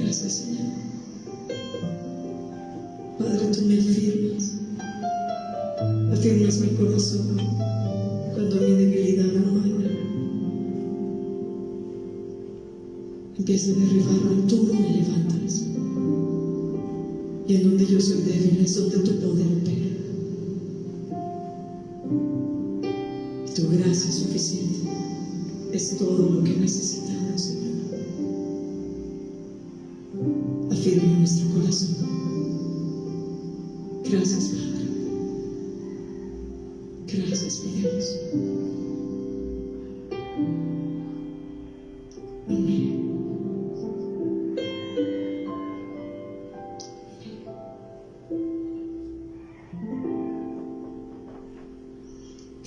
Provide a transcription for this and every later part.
Gracias, Señor. Padre, tú me afirmas mi corazón cuando mi debilidad me mueve. Empieza a derribarme, tú me levantas. Y en donde yo soy débil es donde tu poder opera. Tu gracia es suficiente. Es todo lo que necesitamos, Señor. Afirma nuestro corazón. Gracias, Padre. Gracias, mi Dios. Amén.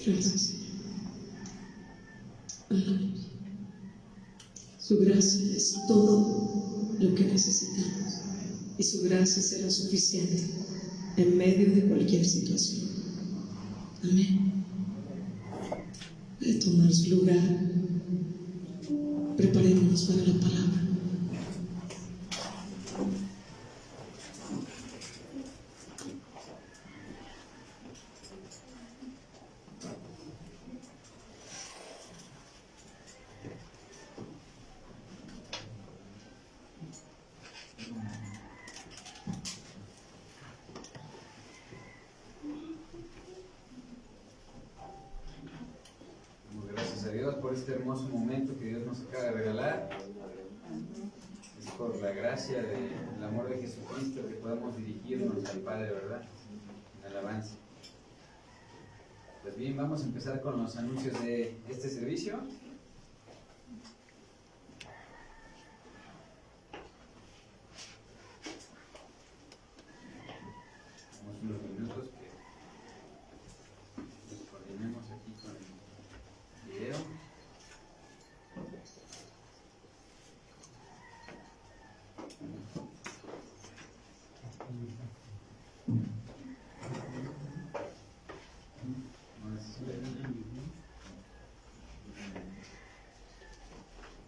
Gracias, Señor. Amén. Su gracia es todo lo que necesitamos y su gracia será suficiente en medio de cualquier situación. Amén. De tomar su lugar, preparémonos para la palabra. Por este hermoso momento que Dios nos acaba de regalar. Es por la gracia del amor de Jesucristo que podemos dirigirnos al Padre, ¿verdad? En alabanza. Pues bien, vamos a empezar con los anuncios de este servicio. Tenemos unos minutos que nos coordinemos aquí con el video.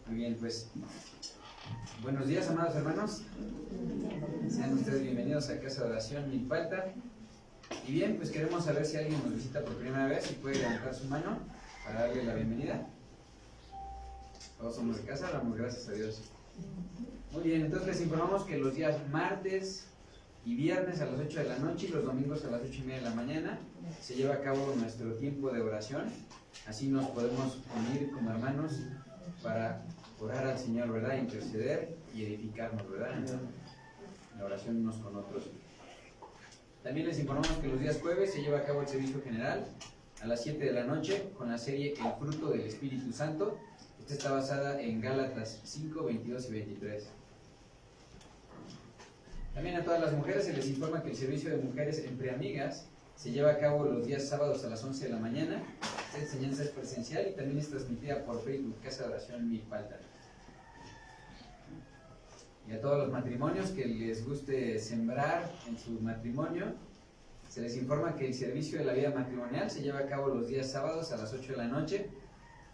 Muy bien, pues buenos días, amados hermanos. Sean ustedes bienvenidos a Casa de Oración Milpalta. Y bien, pues queremos saber si alguien nos visita por primera vez, si puede levantar su mano para darle la bienvenida. Todos somos de casa, damos gracias a Dios. Muy bien, entonces les informamos que los días martes y viernes a las 8 de la noche y los domingos a las 8:30 de la mañana se lleva a cabo nuestro tiempo de oración. Así nos podemos unir como hermanos para orar al Señor, ¿verdad? Interceder y edificarnos, ¿verdad? En la oración unos con otros. También les informamos que los días jueves se lleva a cabo el servicio general a las 7 de la noche con la serie El fruto del Espíritu Santo. Esta está basada en Gálatas 5, 22 y 23. También a todas las mujeres se les informa que el servicio de mujeres entre amigas se lleva a cabo los días sábados a las 11 de la mañana. Esta enseñanza es presencial y también es transmitida por Facebook, Casa de Oración Milpalta. Y a todos los matrimonios que les guste sembrar en su matrimonio, se les informa que el servicio de la vida matrimonial se lleva a cabo los días sábados a las 8 de la noche.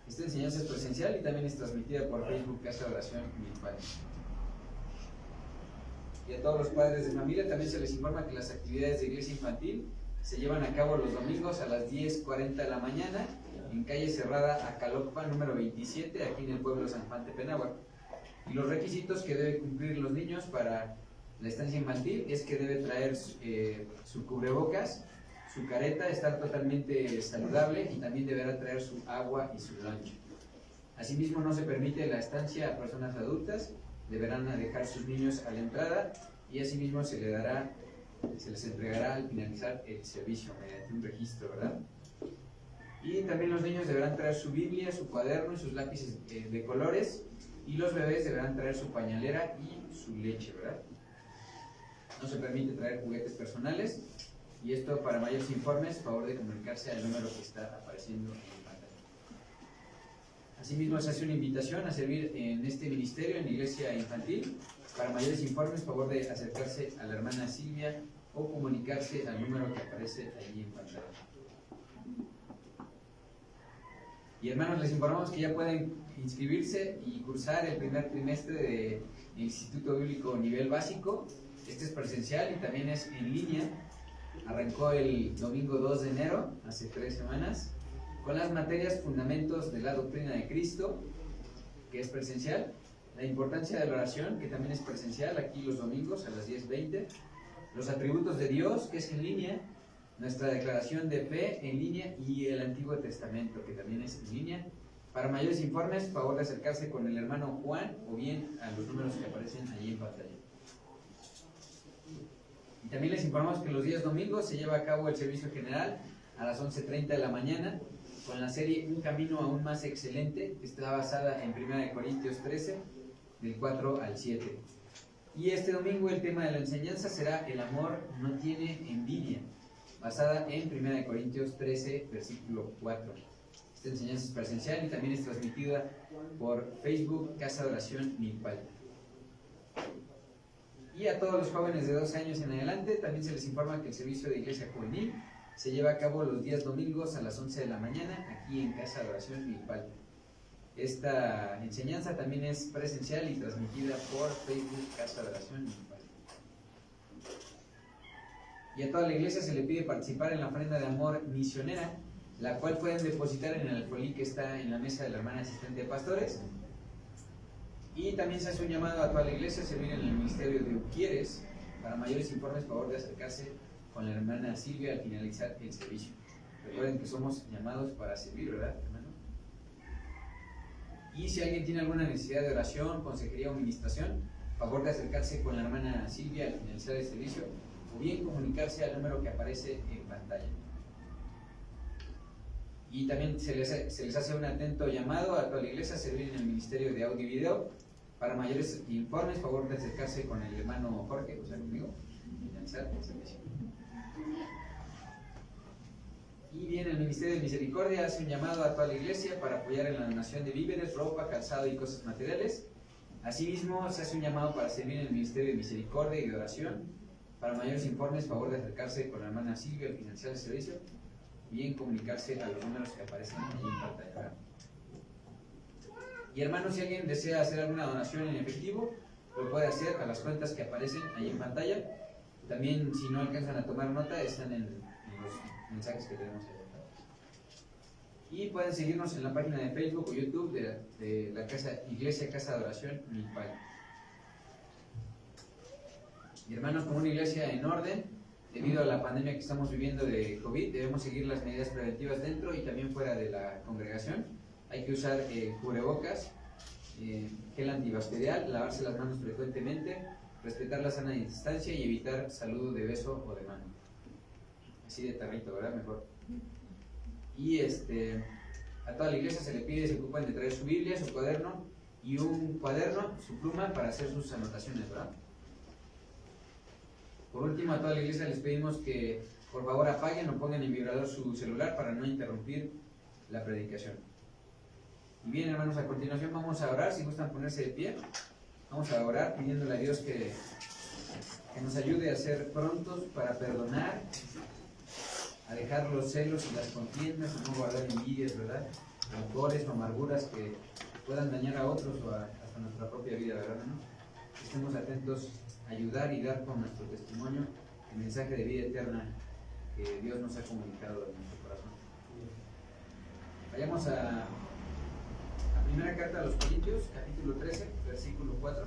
Esta enseñanza es presencial y también es transmitida por Facebook, Casa de Oración Milpalta. Y a todos los padres de familia también se les informa que las actividades de iglesia infantil se llevan a cabo los domingos a las 10:40 de la mañana en calle Cerrada, Acalocpa, número 27, aquí en el pueblo de San Juan Tepenáhuac. Y los requisitos que deben cumplir los niños para la estancia infantil es que debe traer su cubrebocas, su careta, estar totalmente saludable y también deberá traer su agua y su lunch. Asimismo, no se permite la estancia a personas adultas, deberán dejar sus niños a la entrada y asimismo se les entregará al finalizar el servicio mediante un registro, ¿verdad? Y también los niños deberán traer su Biblia, su cuaderno y sus lápices de colores, y los bebés deberán traer su pañalera y su leche, ¿verdad? No se permite traer juguetes personales, y esto para mayores informes, favor de comunicarse al número que está apareciendo en pantalla. Asimismo, se hace una invitación a servir en este ministerio, en la iglesia infantil. Para mayores informes, favor de acercarse a la hermana Silvia o comunicarse al número que aparece allí en pantalla. Y hermanos, les informamos que ya pueden inscribirse y cursar el primer trimestre del Instituto Bíblico Nivel Básico. Este es presencial y también es en línea. Arrancó el domingo 2 de enero, hace 3 semanas, con las materias Fundamentos de la Doctrina de Cristo, que es presencial, la importancia de la oración, que también es presencial, aquí los domingos a las 10:20, los atributos de Dios, que es en línea, nuestra declaración de fe en línea y el Antiguo Testamento, que también es en línea. Para mayores informes, favor de acercarse con el hermano Juan o bien a los números que aparecen allí en pantalla. Y también les informamos que los días domingos se lleva a cabo el servicio general a las 11:30 de la mañana con la serie Un Camino Aún Más Excelente, que está basada en 1 Corintios 13, del 4 al 7. Y este domingo el tema de la enseñanza será El amor no tiene envidia, basada en 1 Corintios 13, versículo 4. Esta enseñanza es presencial y también es transmitida por Facebook Casa de Oración Milpal. Y a todos los jóvenes de 12 años en adelante también se les informa que el servicio de Iglesia Juvenil se lleva a cabo los días domingos a las 11 de la mañana aquí en Casa de Oración Milpal. Esta enseñanza también es presencial y transmitida por Facebook Casa de Oración Milpal. Y a toda la iglesia se le pide participar en la ofrenda de amor misionera, la cual pueden depositar en el alfolí que está en la mesa de la hermana asistente de pastores. Y también se hace un llamado a toda la iglesia a servir en el ministerio de Uquieres. Para mayores informes, favor de acercarse con la hermana Silvia al finalizar el servicio. Recuerden que somos llamados para servir, ¿verdad, hermano? Y si alguien tiene alguna necesidad de oración, consejería o administración, favor de acercarse con la hermana Silvia al finalizar el servicio, o bien comunicarse al número que aparece en pantalla. Y también se les hace un atento llamado a toda la iglesia a servir en el ministerio de audio y video. Para mayores informes, favor de acercarse con el hermano Jorge, o sea, conmigo, y finalizar el servicio. Y bien, el Ministerio de Misericordia hace un llamado a toda la iglesia para apoyar en la donación de víveres, ropa, calzado y cosas materiales. Asimismo, se hace un llamado para servir en el Ministerio de Misericordia y de Oración. Para mayores informes, favor de acercarse con la hermana Silvia al finalizar el servicio, bien comunicarse a los números que aparecen ahí en pantalla. Y hermanos, si alguien desea hacer alguna donación en efectivo, lo puede hacer a las cuentas que aparecen ahí en pantalla. También, si no alcanzan a tomar nota, están en los mensajes que tenemos ahí. Y pueden seguirnos en la página de Facebook o YouTube de la Iglesia Casa de Oración Milpal. Y hermanos, como una iglesia en orden, debido a la pandemia que estamos viviendo de COVID, debemos seguir las medidas preventivas dentro y también fuera de la congregación. Hay que usar cubrebocas, gel antibacterial, lavarse las manos frecuentemente, respetar la sana distancia y evitar saludo de beso o de mano. Así de tarrito, ¿verdad? Mejor. Y a toda la iglesia se le pide, se ocupan de traer su Biblia, su cuaderno y un cuaderno, su pluma para hacer sus anotaciones, ¿verdad? Por último, a toda la iglesia les pedimos que por favor apaguen o pongan en vibrador su celular para no interrumpir la predicación. Y bien, hermanos, a continuación vamos a orar. Si gustan ponerse de pie, vamos a orar pidiéndole a Dios que nos ayude a ser prontos para perdonar, a dejar los celos y las contiendas, a no guardar envidias, ¿verdad? Rencores o amarguras que puedan dañar a otros o hasta nuestra propia vida, ¿verdad, hermanos? Estemos atentos a ayudar y dar con nuestro testimonio el mensaje de vida eterna que Dios nos ha comunicado en nuestro corazón. Vayamos a primera carta a los Corintios, capítulo 13, versículo 4.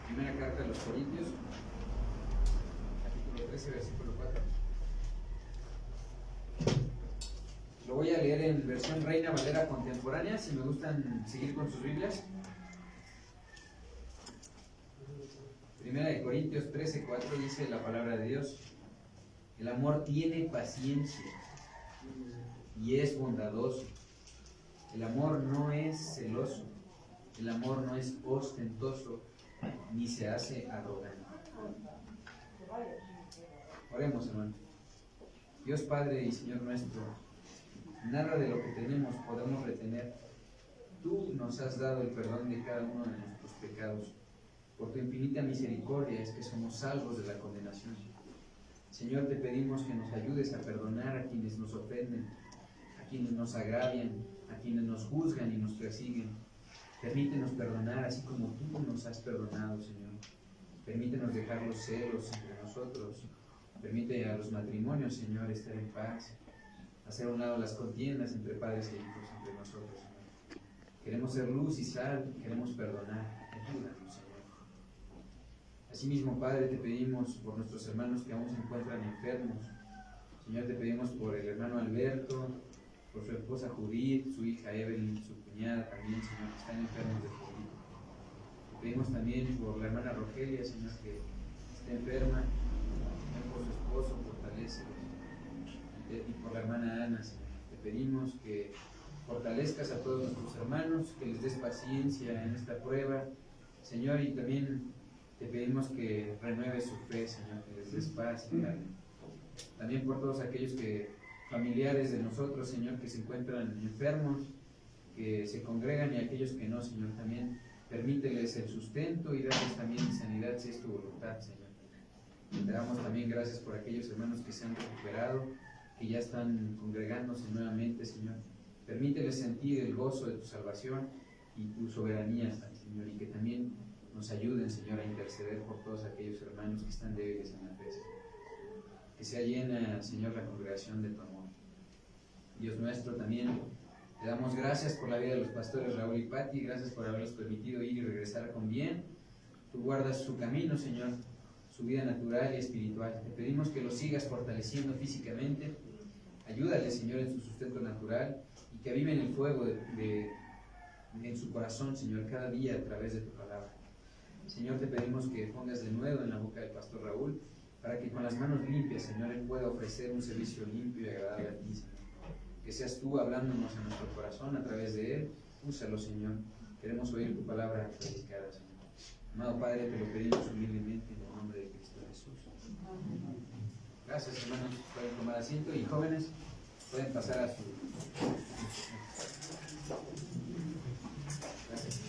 Primera carta a los Corintios, capítulo 13, versículo 4. Lo voy a leer en versión Reina Valera contemporánea, si me gustan seguir con sus Biblias. Primera de Corintios 13, 4 dice la palabra de Dios: el amor tiene paciencia y es bondadoso. El amor no es celoso, el amor no es ostentoso, ni se hace arrogante. Oremos, hermano. Dios Padre y Señor nuestro, nada de lo que tenemos podemos retener. Tú nos has dado el perdón de cada uno de nuestros pecados. Por tu infinita misericordia es que somos salvos de la condenación. Señor, te pedimos que nos ayudes a perdonar a quienes nos ofenden, a quienes nos agravian, a quienes nos juzgan y nos persiguen. Permítenos perdonar así como tú nos has perdonado, Señor. Permítenos dejar los celos entre nosotros. Permite a los matrimonios, Señor, estar en paz. Hacer a un lado las contiendas entre padres e hijos, entre nosotros, Señor. Queremos ser luz y sal, queremos perdonar. Ayúdanos, Señor. Asimismo, Padre, te pedimos por nuestros hermanos que aún se encuentran enfermos. Señor, te pedimos por el hermano Alberto, por su esposa Judith, su hija Evelyn, su cuñada también, Señor, que están enfermos de COVID. Te pedimos también por la hermana Rogelia, Señor, que está enferma, Señor, por su esposo, fortalécelo. Y por la hermana Ana, Señor, te pedimos que fortalezcas a todos nuestros hermanos, que les des paciencia en esta prueba, Señor, y también te pedimos que renueves su fe, Señor, que les des paz y calma. También por todos aquellos familiares de nosotros, Señor, que se encuentran enfermos, que se congregan, y aquellos que no, Señor, también permíteles el sustento y darles también sanidad si es tu voluntad, Señor. Te damos también gracias por aquellos hermanos que se han recuperado, que ya están congregándose nuevamente, Señor. Permíteles sentir el gozo de tu salvación y tu soberanía, Señor, y que también nos ayuden, Señor, a interceder por todos aquellos hermanos que están débiles en la fe. Que sea llena, Señor, la congregación de tu amor. Dios nuestro, también te damos gracias por la vida de los pastores Raúl y Pati, gracias por haberles permitido ir y regresar con bien. Tú guardas su camino, Señor, su vida natural y espiritual. Te pedimos que los sigas fortaleciendo físicamente. Ayúdales, Señor, en su sustento natural, y que aviven el fuego en su corazón, Señor, cada día a través de tu palabra. Señor, te pedimos que pongas de nuevo en la boca del pastor Raúl, para que con las manos limpias, Señor, él pueda ofrecer un servicio limpio y agradable a ti, Señor. Que seas tú hablándonos en nuestro corazón a través de él. Úsalo, Señor. Queremos oír tu palabra predicada, Señor. Amado Padre, te lo pedimos humildemente en el nombre de Cristo Jesús. Gracias, hermanos. Pueden tomar asiento, y jóvenes pueden pasar a su... Gracias.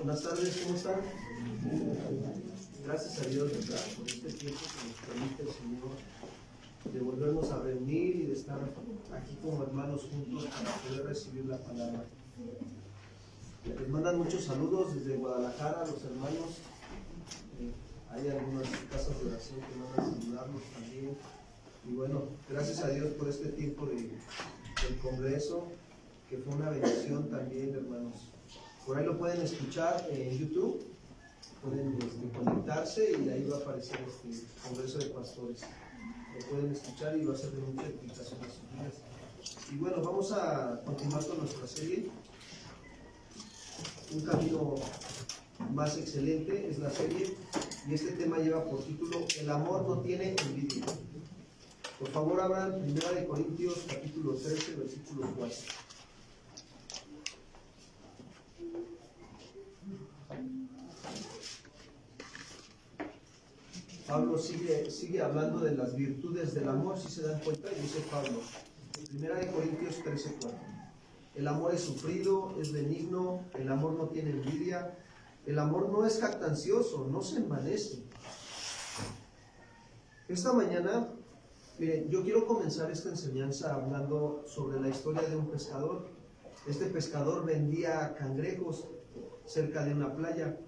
Buenas tardes, ¿cómo están? Gracias a Dios, ¿verdad?, por este tiempo que nos permite el Señor de volvernos a reunir y de estar aquí como hermanos juntos para poder recibir la palabra. Les mandan muchos saludos desde Guadalajara, los hermanos. Hay algunas casas de oración que mandan saludarnos también. Y bueno, gracias a Dios por este tiempo del Congreso, que fue una bendición también, hermanos. Por ahí lo pueden escuchar en YouTube, pueden conectarse y ahí va a aparecer este Congreso de Pastores. Lo pueden escuchar y va a ser de mucha edificación a sus vidas. Y bueno, vamos a continuar con nuestra serie. Un camino más excelente es la serie, y este tema lleva por título El amor no tiene envidia. Por favor, abran 1 Corintios capítulo 13, versículo 4. Pablo sigue hablando de las virtudes del amor, si se dan cuenta, y dice Pablo, 1 Corintios 13:4. El amor es sufrido, es benigno, el amor no tiene envidia, el amor no es jactancioso, no se envanece. Esta mañana, miren, yo quiero comenzar esta enseñanza hablando sobre la historia de un pescador. Este pescador vendía cangrejos cerca de una playa,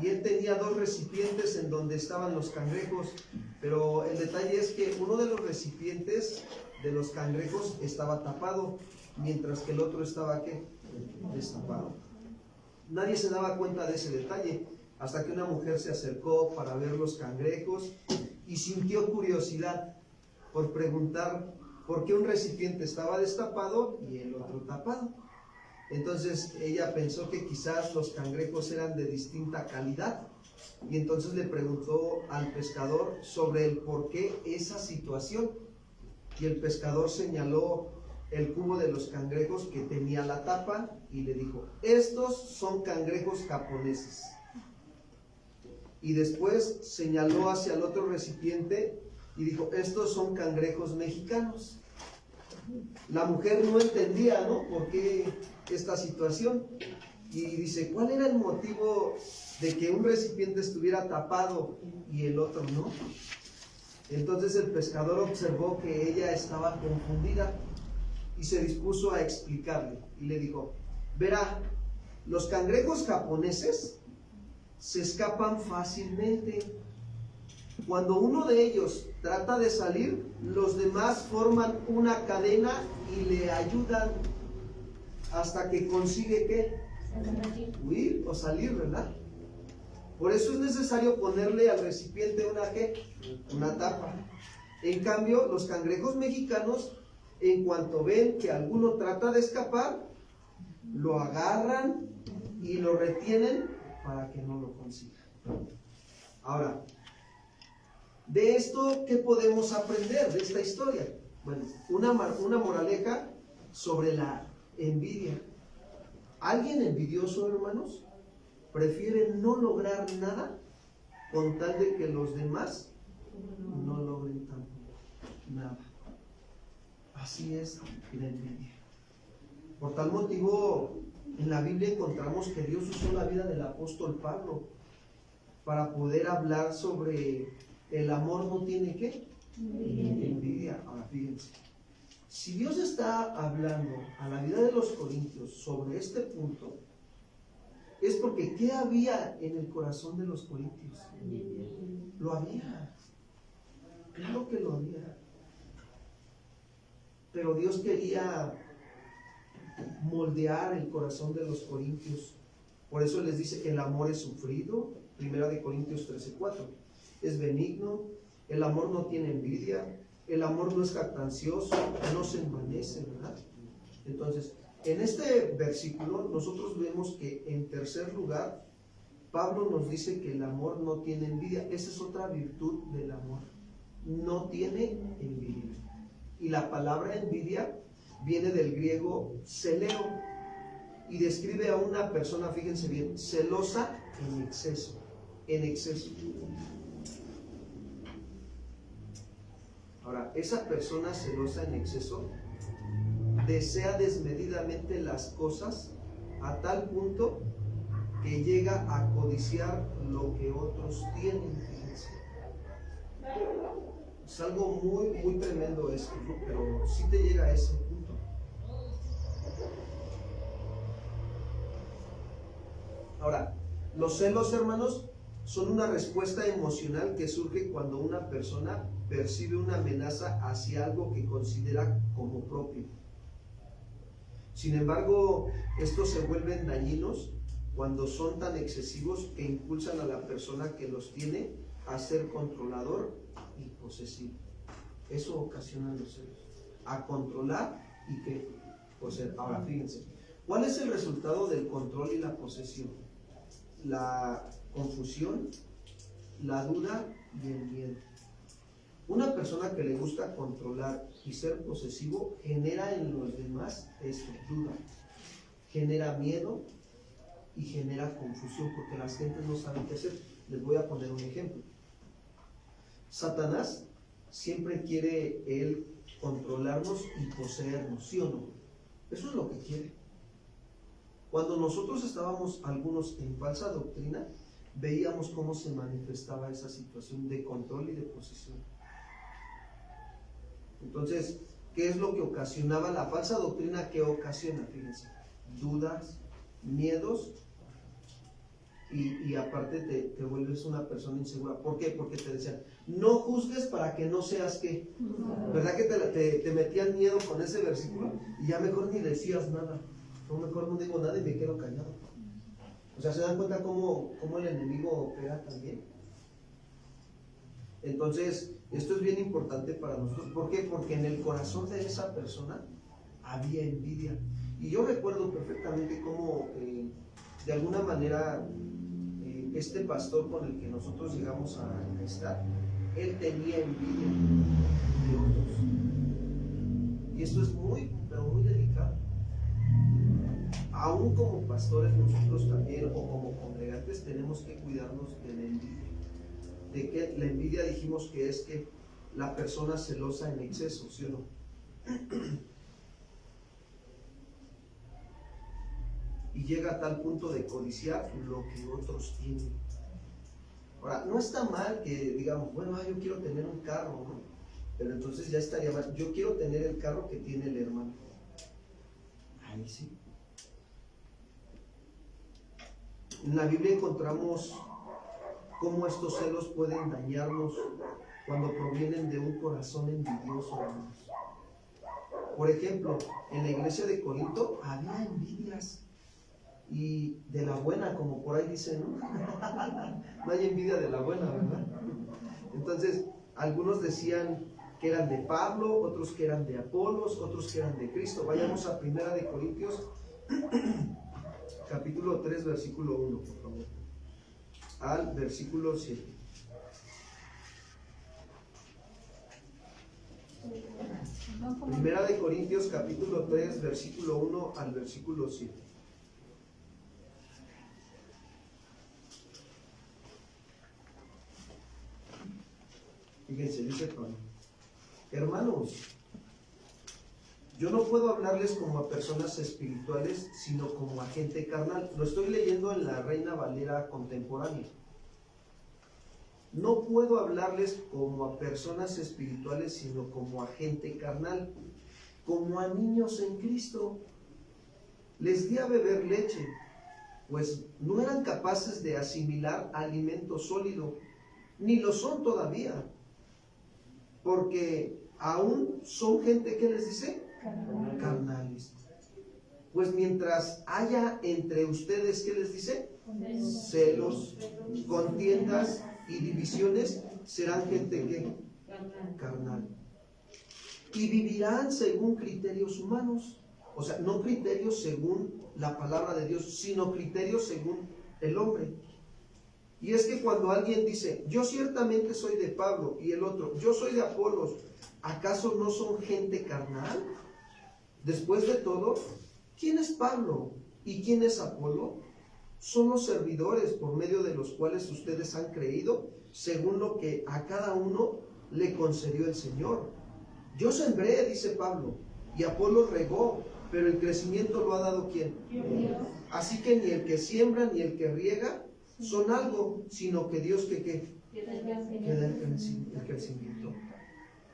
y él tenía 2 recipientes en donde estaban los cangrejos, pero el detalle es que uno de los recipientes de los cangrejos estaba tapado, mientras que el otro estaba ¿qué? Destapado. Nadie se daba cuenta de ese detalle hasta que una mujer se acercó para ver los cangrejos y sintió curiosidad por preguntar por qué un recipiente estaba destapado y el otro tapado. Entonces ella pensó que quizás los cangrejos eran de distinta calidad, y entonces le preguntó al pescador sobre el por qué esa situación, y el pescador señaló el cubo de los cangrejos que tenía la tapa y le dijo: estos son cangrejos japoneses. y después señaló hacia el otro recipiente y dijo, estos son cangrejos mexicanos. La mujer no entendía, ¿no?, por qué esta situación, y dice, ¿cuál era el motivo de que un recipiente estuviera tapado y el otro no? Entonces el pescador observó que ella estaba confundida y se dispuso a explicarle y le dijo, verá, los cangrejos japoneses se escapan fácilmente. Cuando uno de ellos trata de salir, los demás forman una cadena y le ayudan hasta que consigue ¿qué? Huir o salir, ¿verdad? Por eso es necesario ponerle al recipiente una ¿qué? Una tapa. En cambio, los cangrejos mexicanos, en cuanto ven que alguno trata de escapar, lo agarran y lo retienen para que no lo consiga. Ahora, de esto, ¿qué podemos aprender de esta historia? Bueno, una moraleja sobre la envidia. ¿Alguien envidioso, hermanos, prefiere no lograr nada con tal de que los demás no logren tampoco nada? Así es la envidia. Por tal motivo, en la Biblia encontramos que Dios usó la vida del apóstol Pablo para poder hablar sobre el amor no tiene ¿qué? Envidia. Ahora fíjense, si Dios está hablando a la vida de los corintios sobre este punto, es porque ¿qué había en el corazón de los corintios? Lo había, claro que lo había, pero Dios quería moldear el corazón de los corintios. Por eso les dice que el amor es sufrido, 1 Corintios 13:4, es benigno, el amor no tiene envidia, el amor no es jactancioso, no se envanece, ¿verdad? Entonces, en este versículo nosotros vemos que en tercer lugar Pablo nos dice que el amor no tiene envidia. Esa es otra virtud del amor, no tiene envidia. Y la palabra envidia viene del griego celeo y describe a una persona, fíjense bien, celosa en exceso, en exceso. Ahora, esa persona celosa en exceso desea desmedidamente las cosas a tal punto que llega a codiciar lo que otros tienen, fíjense. Es algo muy tremendo esto, ¿no? Pero sí te llega a ese punto. Ahora, los celos, hermanos, son una respuesta emocional que surge cuando una persona percibe una amenaza hacia algo que considera como propio. Sin embargo, estos se vuelven dañinos cuando son tan excesivos que impulsan a la persona que los tiene a ser controlador y posesivo. Eso ocasiona los celos, a controlar y que poseer. Ahora fíjense, ¿cuál es el resultado del control y la posesión? La confusión, la duda y el miedo. Una persona que le gusta controlar y ser posesivo genera en los demás esto, duda, genera miedo y genera confusión porque las gentes no saben qué hacer. Les voy a poner un ejemplo. Satanás siempre quiere él controlarnos y poseernos, ¿sí o no? Eso es lo que quiere. Cuando nosotros estábamos algunos en falsa doctrina, veíamos cómo se manifestaba esa situación de control y de posesión. Entonces, ¿qué es lo que ocasionaba la falsa doctrina? ¿Qué ocasiona? Fíjense, dudas, miedos y aparte te vuelves una persona insegura. ¿Por qué? Porque te decían, no juzgues para que no seas ¿qué? ¿Verdad que te metían miedo con ese versículo? Y ya mejor ni decías nada. No, mejor no digo nada y me quedo callado. O sea, ¿se dan cuenta cómo el enemigo opera también? Entonces, esto es bien importante para nosotros. ¿Por qué? Porque en el corazón de esa persona había envidia. Y yo recuerdo perfectamente cómo, de alguna manera, este pastor con el que nosotros llegamos a estar, él tenía envidia de otros. Y esto es muy, pero muy delicado. Aún como pastores nosotros también, o como congregantes, tenemos que cuidarnos de la envidia. de que la envidia dijimos que es que la persona celosa en exceso, ¿sí o no? Y llega a tal punto de codiciar lo que otros tienen. Ahora, no está mal que digamos, bueno, yo quiero tener un carro, ¿no? Pero entonces ya estaría mal. Yo quiero tener el carro que tiene el hermano. Ahí sí. En la Biblia encontramos cómo estos celos pueden dañarnos cuando provienen de un corazón envidioso, hermanos. Por ejemplo, en la iglesia de Corinto había envidias, y de la buena, como por ahí dicen, ¿no? No hay envidia de la buena, ¿verdad? Entonces, algunos decían que eran de Pablo, otros que eran de Apolos, otros que eran de Cristo. Vayamos a 1 Corintios, capítulo 3, versículo 1, por favor, al versículo 7. Primera de Corintios, capítulo 3, versículo 1 al versículo 7. Fíjense, dice Pablo: hermanos, yo no puedo hablarles como a personas espirituales, sino como a gente carnal. Lo estoy leyendo en la Reina Valera contemporánea. No puedo hablarles como a personas espirituales, sino como a gente carnal, como a niños en Cristo. Les di a beber leche, pues no eran capaces de asimilar alimento sólido, ni lo son todavía, porque aún son gente, ¿qué les dice? Carnales. Pues mientras haya entre ustedes, ¿qué les dice? Celos, contiendas y divisiones, serán gente que carnal. Y vivirán según criterios humanos. O sea, no criterios según la palabra de Dios, sino criterios según el hombre. Y es que cuando alguien dice, yo ciertamente soy de Pablo, y el otro, yo soy de Apolos, ¿acaso no son gente carnal? Después de todo, ¿quién es Pablo y quién es Apolo? Son los servidores por medio de los cuales ustedes han creído, según lo que a cada uno le concedió el Señor. Yo sembré, dice Pablo, y Apolo regó, pero el crecimiento lo ha dado ¿quién? Dios. Así que ni el que siembra ni el que riega son algo, sino que Dios que da el crecimiento.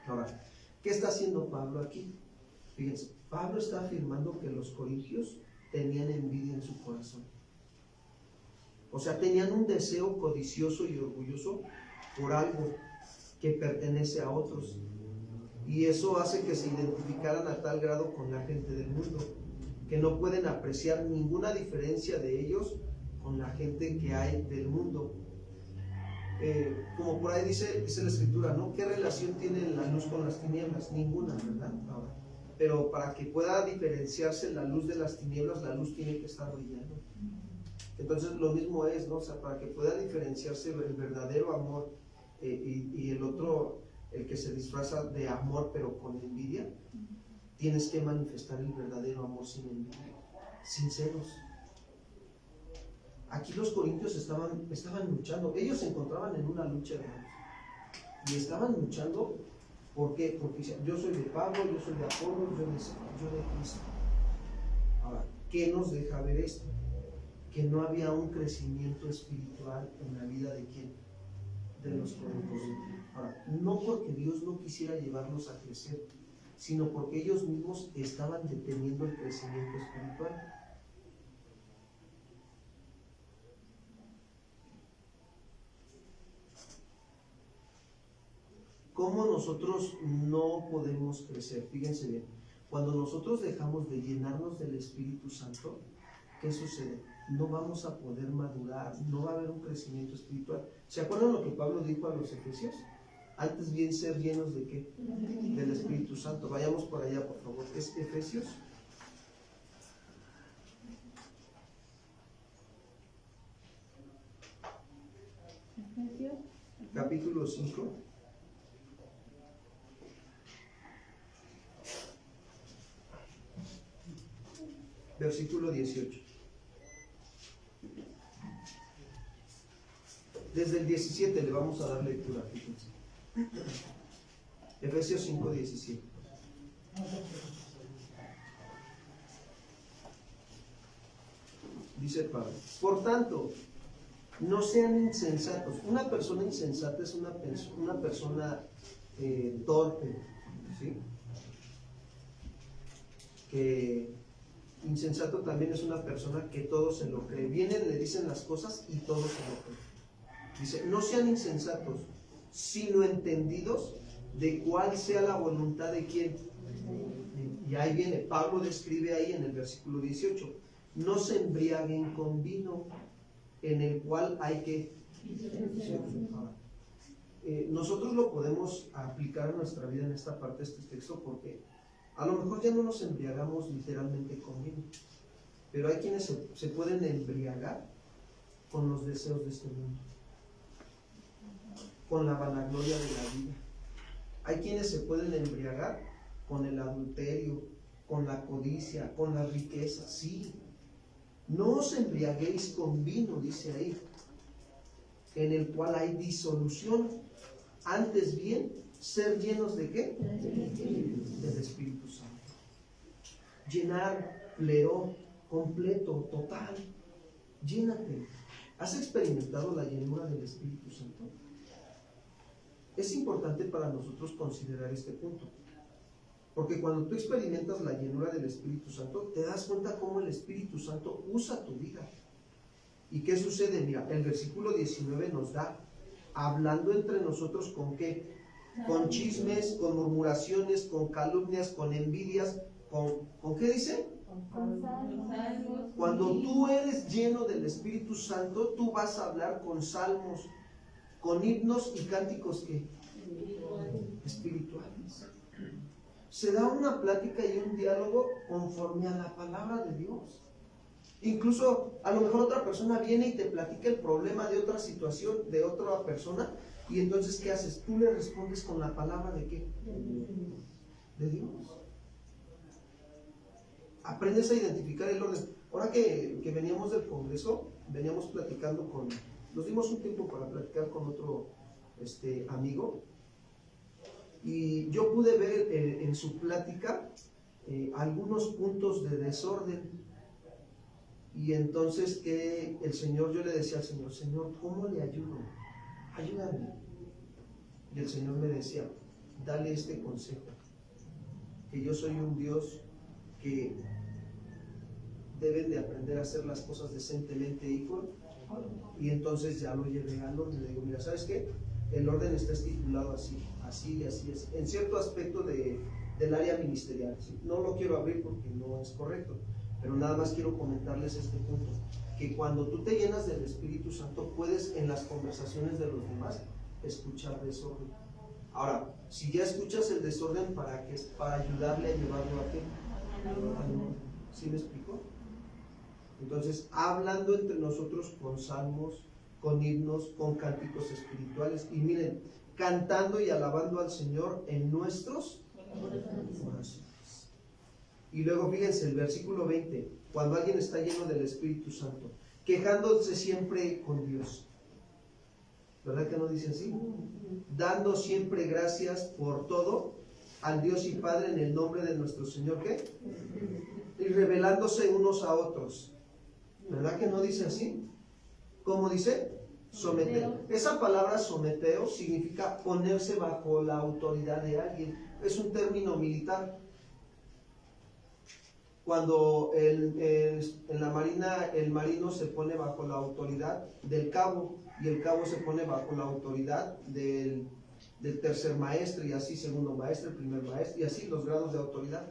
Ahora, ¿qué está haciendo Pablo aquí? Fíjense, Pablo está afirmando que los corintios tenían envidia en su corazón. O sea, tenían un deseo codicioso y orgulloso por algo que pertenece a otros. Y eso hace que se identificaran a tal grado con la gente del mundo, que no pueden apreciar ninguna diferencia de ellos con la gente que hay del mundo. Como por ahí dice la escritura, ¿no? ¿Qué relación tiene la luz con las tinieblas? Ninguna, ¿verdad? Ahora, pero para que pueda diferenciarse la luz de las tinieblas, la luz tiene que estar brillando. Entonces lo mismo es, ¿no? O sea, para que pueda diferenciarse el verdadero amor y el otro, el que se disfraza de amor pero con envidia, tienes que manifestar el verdadero amor sin envidia, sin celos. Aquí los corintios estaban luchando, ellos se encontraban en una lucha, hermanos, y estaban luchando. ¿Por qué? Porque yo soy de Pablo, yo soy de Apolo, yo de Cristo. Ahora, ¿qué nos deja ver esto? Que no había un crecimiento espiritual en la vida de ¿quién? De los corintios. Ahora, no porque Dios no quisiera llevarlos a crecer, sino porque ellos mismos estaban deteniendo el crecimiento espiritual. ¿Cómo nosotros no podemos crecer? Fíjense bien, cuando nosotros dejamos de llenarnos del Espíritu Santo, ¿qué sucede? No vamos a poder madurar, no va a haber un crecimiento espiritual. ¿Se acuerdan lo que Pablo dijo a los Efesios? Antes bien ser llenos ¿de qué? Del Espíritu Santo. Vayamos por allá, por favor. ¿Es Efesios? Capítulo 5. Versículo 18. Desde el 17 le vamos a dar lectura, fíjense. Efesios 5, 17. Dice Pablo: por tanto, no sean insensatos. Una persona insensata es una persona torpe, ¿sí? Que insensato también es una persona que todo se lo cree. Vienen, le dicen las cosas y todo se lo cree. Dice: no sean insensatos, sino entendidos de cuál sea la voluntad de quién. Y ahí viene, Pablo describe ahí en el versículo 18: no se embriaguen con vino, en el cual hay que... nosotros lo podemos aplicar a nuestra vida en esta parte de este texto, porque a lo mejor ya no nos embriagamos literalmente con vino, pero hay quienes se pueden embriagar con los deseos de este mundo, con la vanagloria de la vida. Hay quienes se pueden embriagar con el adulterio, con la codicia, con la riqueza. Sí, no os embriaguéis con vino, dice ahí, en el cual hay disolución. Antes bien, ser llenos ¿de qué? Del Espíritu Santo. Llenar, pleno, completo, total. Llénate. ¿Has experimentado la llenura del Espíritu Santo? Es importante para nosotros considerar este punto, porque cuando tú experimentas la llenura del Espíritu Santo, te das cuenta cómo el Espíritu Santo usa tu vida. ¿Y qué sucede? Mira, el versículo 19 nos da, hablando entre nosotros ¿con qué? Con chismes, con murmuraciones, con calumnias, con envidias, ¿con qué dice? Cuando tú eres lleno del Espíritu Santo, tú vas a hablar con salmos, con himnos y cánticos ¿qué? Espirituales. Se da una plática y un diálogo conforme a la palabra de Dios. Incluso a lo mejor otra persona viene y te platica el problema de otra situación, de otra persona, y entonces ¿qué haces? Tú le respondes con la palabra ¿de qué? De Dios. Aprendes a identificar el orden. Ahora que veníamos del congreso, veníamos platicando nos dimos un tiempo para platicar con otro amigo, y yo pude ver en su plática algunos puntos de desorden. Y entonces que el Señor, yo le decía al Señor: Señor, ¿cómo le ayudo? Ayúdame. Y el Señor me decía: dale este consejo, que yo soy un Dios que deben de aprender a hacer las cosas decentemente y entonces ya lo llevé al orden. Le digo: mira, ¿sabes qué? El orden está estipulado así, así y así, en cierto aspecto del área ministerial, ¿sí? No lo quiero abrir porque no es correcto, pero nada más quiero comentarles este punto, que cuando tú te llenas del Espíritu Santo, puedes en las conversaciones de los demás escuchar desorden. Ahora, si ya escuchas el desorden, ¿para qué? Para ayudarle a llevarlo a qué. ¿Sí me explico? Entonces, hablando entre nosotros con salmos, con himnos, con cánticos espirituales, y miren, cantando y alabando al Señor en nuestros corazones. Y luego fíjense el versículo 20, cuando alguien está lleno del Espíritu Santo, quejándose siempre con Dios. ¿Verdad que no dice así? Dando siempre gracias por todo al Dios y Padre en el nombre de nuestro Señor, ¿qué? Y revelándose unos a otros. ¿Verdad que no dice así? ¿Cómo dice? Someteo. Esa palabra someteo significa ponerse bajo la autoridad de alguien. Es un término militar. Cuando en la marina el marino se pone bajo la autoridad del cabo, y el cabo se pone bajo la autoridad del tercer maestre, y así segundo maestre, primer maestre, y así los grados de autoridad: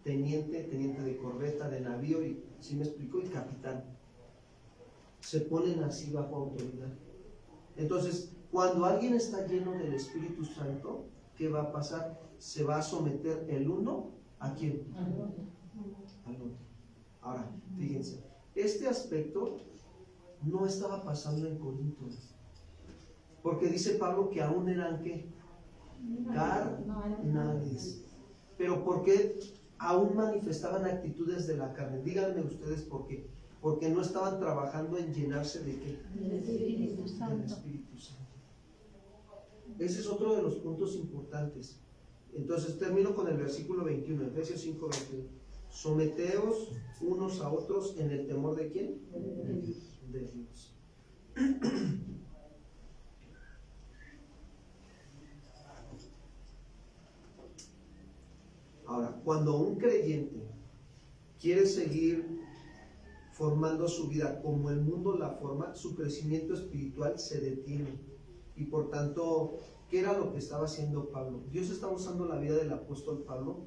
teniente, teniente de corbeta, de navío, y ¿sí me explico? Y capitán. Se ponen así bajo autoridad. Entonces, cuando alguien está lleno del Espíritu Santo, ¿qué va a pasar? Se va a someter el uno ¿a quién? Al otro. Ahora, fíjense, este aspecto no estaba pasando en Corinto, porque dice Pablo que aún eran ¿qué? Carnales. Pero ¿por qué aún manifestaban actitudes de la carne? Díganme ustedes por qué. porque no estaban trabajando en llenarse de ¿qué? Del Espíritu Del Santo. Espíritu Santo. Ese es otro de los puntos importantes. Entonces termino con el versículo 21, Efesios 5, 21. Someteos unos a otros en el temor de ¿quién? De Dios. Ahora, cuando un creyente quiere seguir formando su vida como el mundo la forma, su crecimiento espiritual se detiene. Y por tanto, ¿qué era lo que estaba haciendo Pablo? Dios estaba usando la vida del apóstol Pablo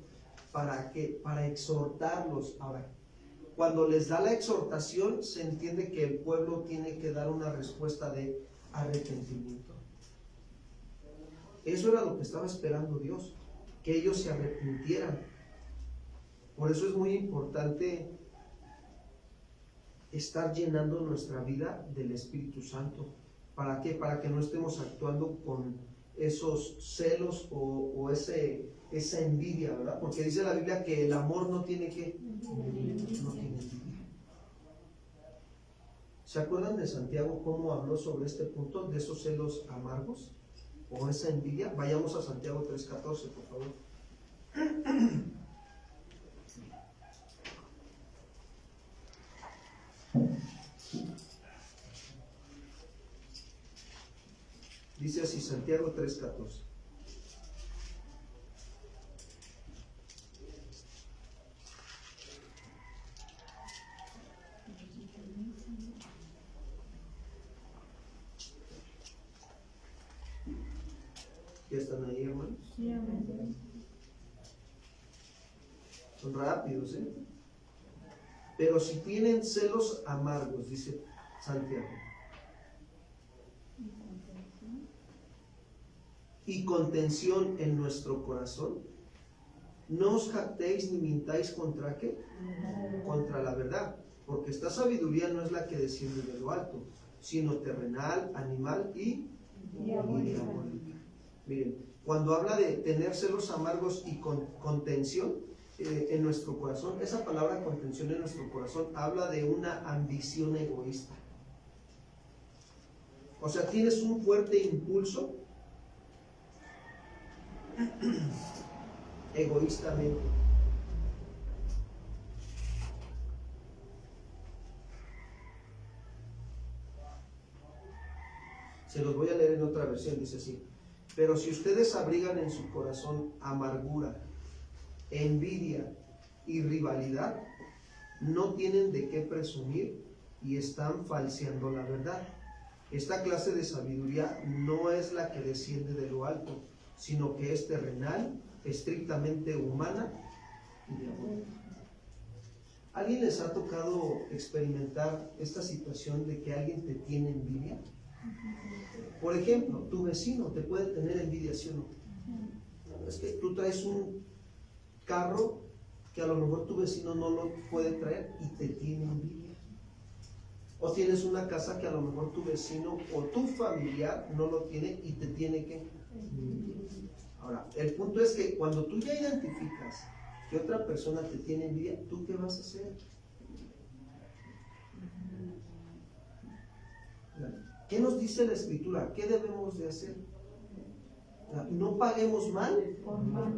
¿para qué? Para exhortarlos. Ahora, cuando les da la exhortación, se entiende que el pueblo tiene que dar una respuesta de arrepentimiento. Eso era lo que estaba esperando Dios, que ellos se arrepintieran. Por eso es muy importante estar llenando nuestra vida del Espíritu Santo. ¿Para qué? Para que no estemos actuando con esos celos o esa envidia, ¿verdad? Porque dice la Biblia que el amor no tiene que, no tiene envidia. ¿Se acuerdan de Santiago cómo habló sobre este punto, de esos celos amargos o esa envidia? Vayamos a Santiago 3:14, por favor. Dice así, Santiago 3:14. ¿Ya están ahí, hermanos? Sí, amén. Son rápidos, ¿eh? Pero si tienen celos amargos, dice Santiago, y contención en nuestro corazón, no os jactéis ni mintáis contra ¿qué? Contra la verdad, porque esta sabiduría no es la que desciende de lo alto, sino terrenal, animal y diabólica. Miren, cuando habla de tener celos amargos y contención en nuestro corazón, esa palabra contención en nuestro corazón habla de una ambición egoísta. O sea, tienes un fuerte impulso egoístamente. Se los voy a leer en otra versión, dice así: pero si ustedes abrigan en su corazón amargura, envidia y rivalidad, no tienen de qué presumir y están falseando la verdad. Esta clase de sabiduría no es la que desciende de lo alto, sino que es terrenal, estrictamente humana y diabólica. ¿Alguien les ha tocado experimentar esta situación de que alguien te tiene envidia? Por ejemplo, tu vecino te puede tener envidia, ¿sí o no? Es que tú traes un carro que a lo mejor tu vecino no lo puede traer y te tiene envidia. O tienes una casa que a lo mejor tu vecino o tu familiar no lo tiene y te tiene que. Ahora, el punto es que cuando tú ya identificas que otra persona te tiene envidia, ¿tú qué vas a hacer? ¿Qué nos dice la Escritura? ¿Qué debemos de hacer? No paguemos mal.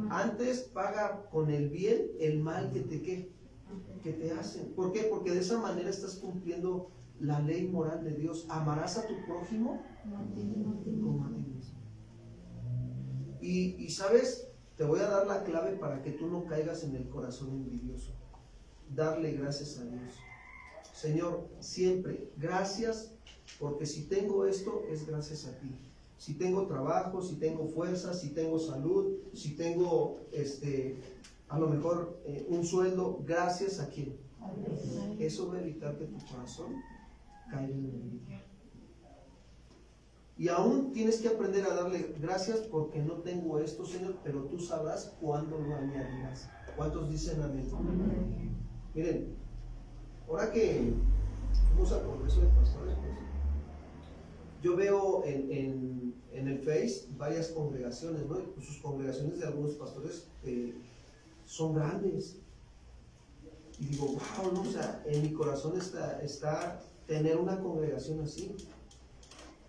Antes paga con el bien el mal que te hacen. ¿Por qué? Porque de esa manera estás cumpliendo la ley moral de Dios. Amarás a tu prójimo como a ti mismo. Y sabes, te voy a dar la clave para que tú no caigas en el corazón envidioso. Darle gracias a Dios. Señor, siempre gracias, porque si tengo esto es gracias a ti. Si tengo trabajo, si tengo fuerza, si tengo salud, si tengo a lo mejor un sueldo, gracias a quién. Eso va a evitar que tu corazón caiga en la envidia. Y aún tienes que aprender a darle gracias porque no tengo esto, Señor, pero tú sabrás cuándo lo añadirás. ¿Cuántos dicen amén? Miren, ahora que vamos al Congreso de Pastores, pues, yo veo en el Face varias congregaciones, ¿no? Sus congregaciones de algunos pastores son grandes. Y digo, wow, no, o sea, en mi corazón está tener una congregación así.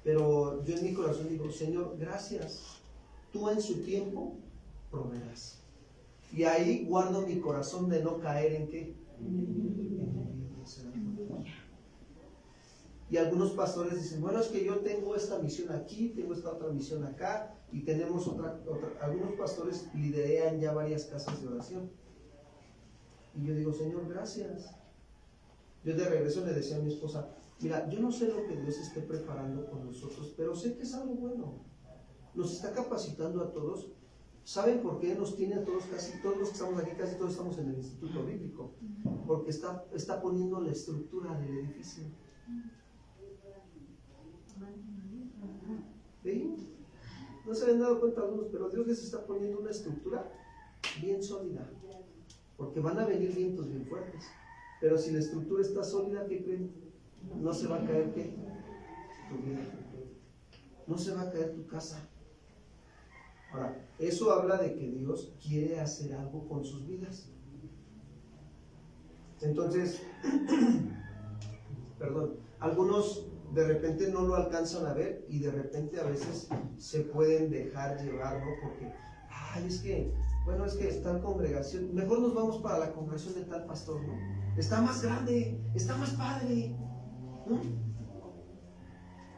Pero yo en mi corazón digo, Señor, gracias. Tú en su tiempo proveerás. Y ahí guardo mi corazón de no caer en qué. Y algunos pastores dicen, bueno, es que yo tengo esta misión aquí, tengo esta otra misión acá, y tenemos otra. Algunos pastores liderean ya varias casas de oración. Y yo digo, Señor, gracias. Yo de regreso le decía a mi esposa, mira, yo no sé lo que Dios esté preparando con nosotros, pero sé que es algo bueno. Nos está capacitando a todos. ¿Saben por qué nos tiene a todos, casi todos los que estamos aquí, casi todos estamos en el Instituto Bíblico? Porque está poniendo la estructura del edificio. ¿Sí? No se habían dado cuenta algunos, pero Dios les está poniendo una estructura bien sólida. Porque van a venir vientos bien fuertes. Pero si la estructura está sólida, ¿qué creen? No se va a caer, ¿qué? Tu vida. No se va a caer tu casa. Ahora, eso habla de que Dios quiere hacer algo con sus vidas. Entonces, perdón, algunos de repente no lo alcanzan a ver y de repente a veces se pueden dejar llevar, ¿no? Porque, es que, bueno, es que está en congregación, mejor nos vamos para la congregación de tal pastor, ¿no? Está más grande, está más padre, ¿no?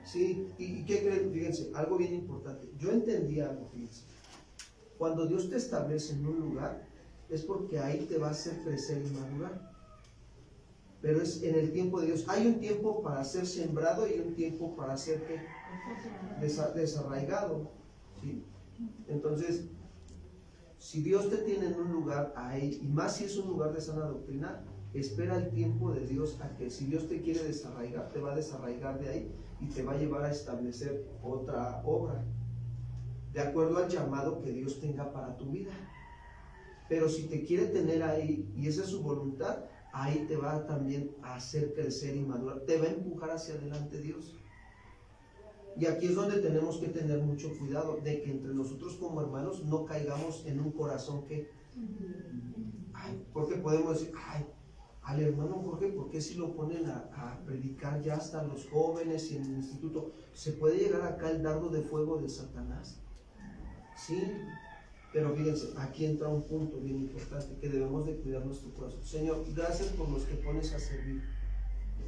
Sí, ¿y qué creen? Fíjense, algo bien importante. Yo entendí algo, fíjense. Cuando Dios te establece en un lugar, es porque ahí te va a hacer crecer y madurar. Pero es en el tiempo de Dios. Hay un tiempo para ser sembrado y un tiempo para ser desarraigado, ¿sí? Entonces, si Dios te tiene en un lugar ahí, y más si es un lugar de sana doctrina, espera el tiempo de Dios a que si Dios te quiere desarraigar, te va a desarraigar de ahí y te va a llevar a establecer otra obra, de acuerdo al llamado que Dios tenga para tu vida. Pero si te quiere tener ahí, y esa es su voluntad, ahí te va también a hacer crecer y madurar, te va a empujar hacia adelante Dios. Y aquí es donde tenemos que tener mucho cuidado de que entre nosotros como hermanos no caigamos en un corazón que, porque podemos decir, al hermano Jorge, ¿por qué si lo ponen a predicar ya hasta los jóvenes y en el instituto? ¿Se puede llegar acá el dardo de fuego de Satanás? Sí, pero fíjense, aquí entra un punto bien importante, que debemos de cuidar nuestro corazón. Señor, gracias por los que pones a servir.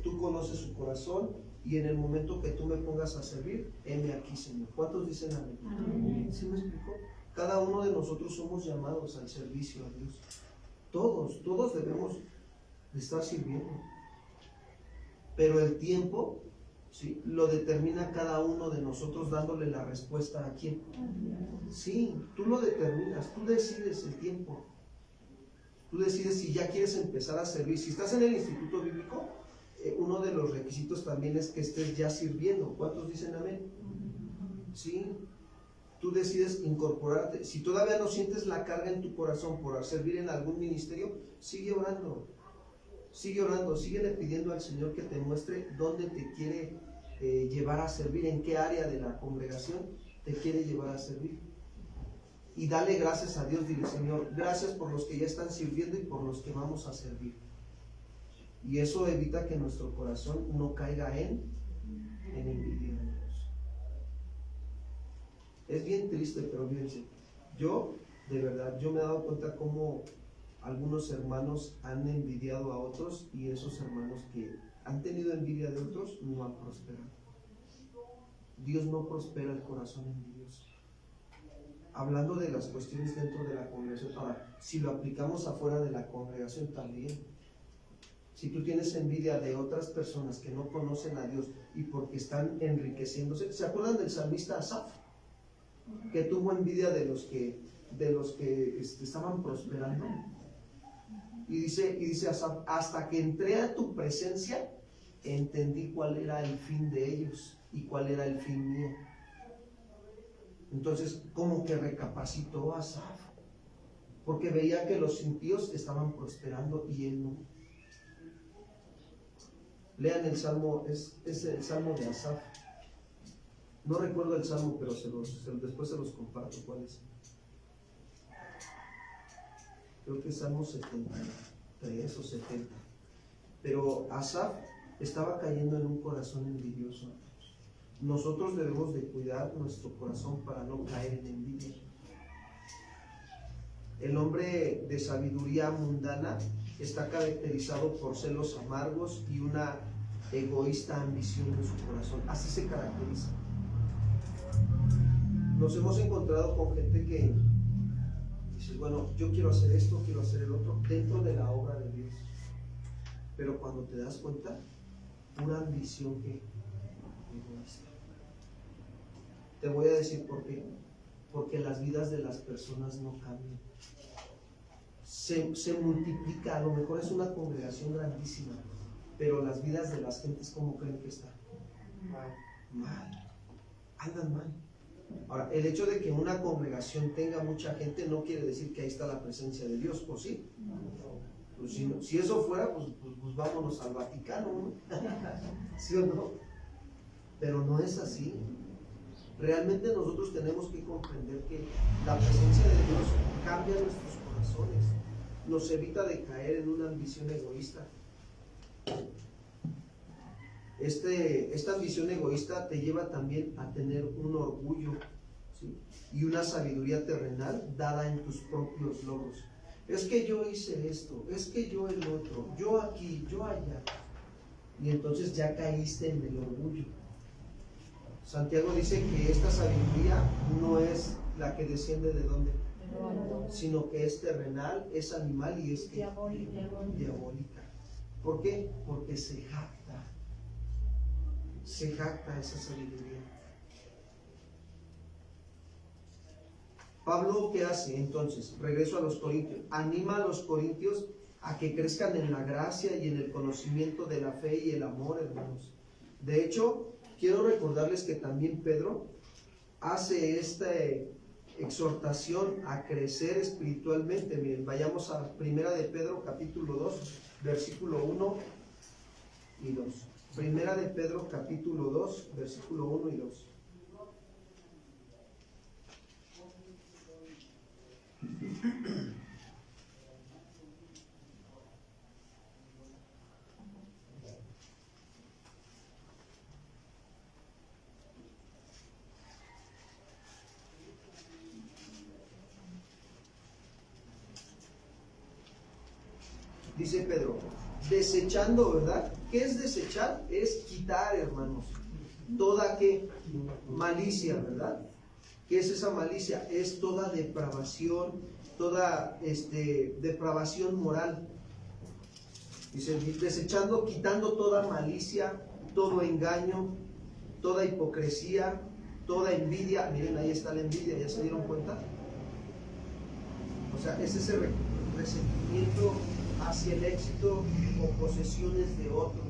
Tú conoces su corazón y en el momento que tú me pongas a servir, heme aquí, Señor. ¿Cuántos dicen amén? Amén. ¿Sí me explicó? Cada uno de nosotros somos llamados al servicio a Dios. Todos debemos de estar sirviendo. Pero el tiempo, ¿sí?, lo determina cada uno de nosotros dándole la respuesta a quién. Sí, tú lo determinas, tú decides el tiempo. Tú decides si ya quieres empezar a servir. Si estás en el Instituto Bíblico, uno de los requisitos también es que estés ya sirviendo. ¿Cuántos dicen amén? Sí, tú decides incorporarte. Si todavía no sientes la carga en tu corazón por servir en algún ministerio, sigue orando. Sigue orando, síguele pidiendo al Señor que te muestre dónde te quiere llevar a servir, en qué área de la congregación te quiere llevar a servir. Y dale gracias a Dios, dile, Señor, gracias por los que ya están sirviendo y por los que vamos a servir. Y eso evita que nuestro corazón no caiga en envidia de Dios. Es bien triste, pero fíjense, de verdad, yo me he dado cuenta cómo algunos hermanos han envidiado a otros y esos hermanos que han tenido envidia de otros no han prosperado. Dios no prospera el corazón envidioso. Hablando de las cuestiones dentro de la congregación, ahora, si lo aplicamos afuera de la congregación también. Si tú tienes envidia de otras personas que no conocen a Dios y porque están enriqueciéndose, ¿se acuerdan del salmista Asaf? Que tuvo envidia de los que estaban prosperando. Y dice Asaf, hasta que entré a tu presencia, entendí cuál era el fin de ellos y cuál era el fin mío. Entonces, como que recapacitó Asaf, porque veía que los impíos estaban prosperando y él no. Lean el salmo, es el salmo de Asaf. No recuerdo el salmo, pero después se los comparto cuál es. Creo que es Salmo 70. 3 o 70. Pero Asaf estaba cayendo en un corazón envidioso. Nosotros debemos de cuidar nuestro corazón para no caer en envidia. El hombre de sabiduría mundana está caracterizado por celos amargos y una egoísta ambición en su corazón. Así se caracteriza. Nos hemos encontrado con gente que dice, bueno, yo quiero hacer esto, quiero hacer el otro, dentro de la obra de Dios. Pero cuando te das cuenta, una ambición que egoísta. Te voy a decir por qué. Porque las vidas de las personas no cambian. Se multiplica, a lo mejor es una congregación grandísima, pero las vidas de las gentes, ¿cómo creen que están? Mal. Andan mal. Ahora, el hecho de que una congregación tenga mucha gente no quiere decir que ahí está la presencia de Dios, ¿o sí? Pues si eso fuera, pues vámonos al Vaticano, ¿no? ¿Sí o no? Pero no es así. Realmente nosotros tenemos que comprender que la presencia de Dios cambia nuestros corazones, nos evita de caer en una ambición egoísta. Esta ambición egoísta te lleva también a tener un orgullo, ¿sí? Y una sabiduría terrenal dada en tus propios logros. Es que yo hice esto, es que yo el otro, yo aquí, yo allá. Y entonces ya caíste en el orgullo. Santiago dice que esta sabiduría no es la que desciende de dónde, sino que es terrenal, es animal y es diabólica. ¿Por qué? Porque se jacta esa sabiduría. Pablo, ¿qué hace entonces? Regreso a los corintios. Anima a los corintios a que crezcan en la gracia y en el conocimiento de la fe y el amor, hermanos. De hecho, quiero recordarles que también Pedro hace esta exhortación a crecer espiritualmente. Miren, vayamos a Primera de Pedro, capítulo 2, versículo 1 y 2. Primera de Pedro, capítulo 2, versículo 1 y 2. Dice Pedro, desechando, ¿verdad? ¿Qué es desechar? Es quitar, hermanos, toda ¿qué? Malicia, ¿verdad? ¿Qué es esa malicia? Es toda depravación, toda depravación moral. Dice, desechando, quitando toda malicia, todo engaño, toda hipocresía, toda envidia. Miren, ahí está la envidia, ¿ya se dieron cuenta? O sea, es ese resentimiento hacia el éxito o posesiones de otro.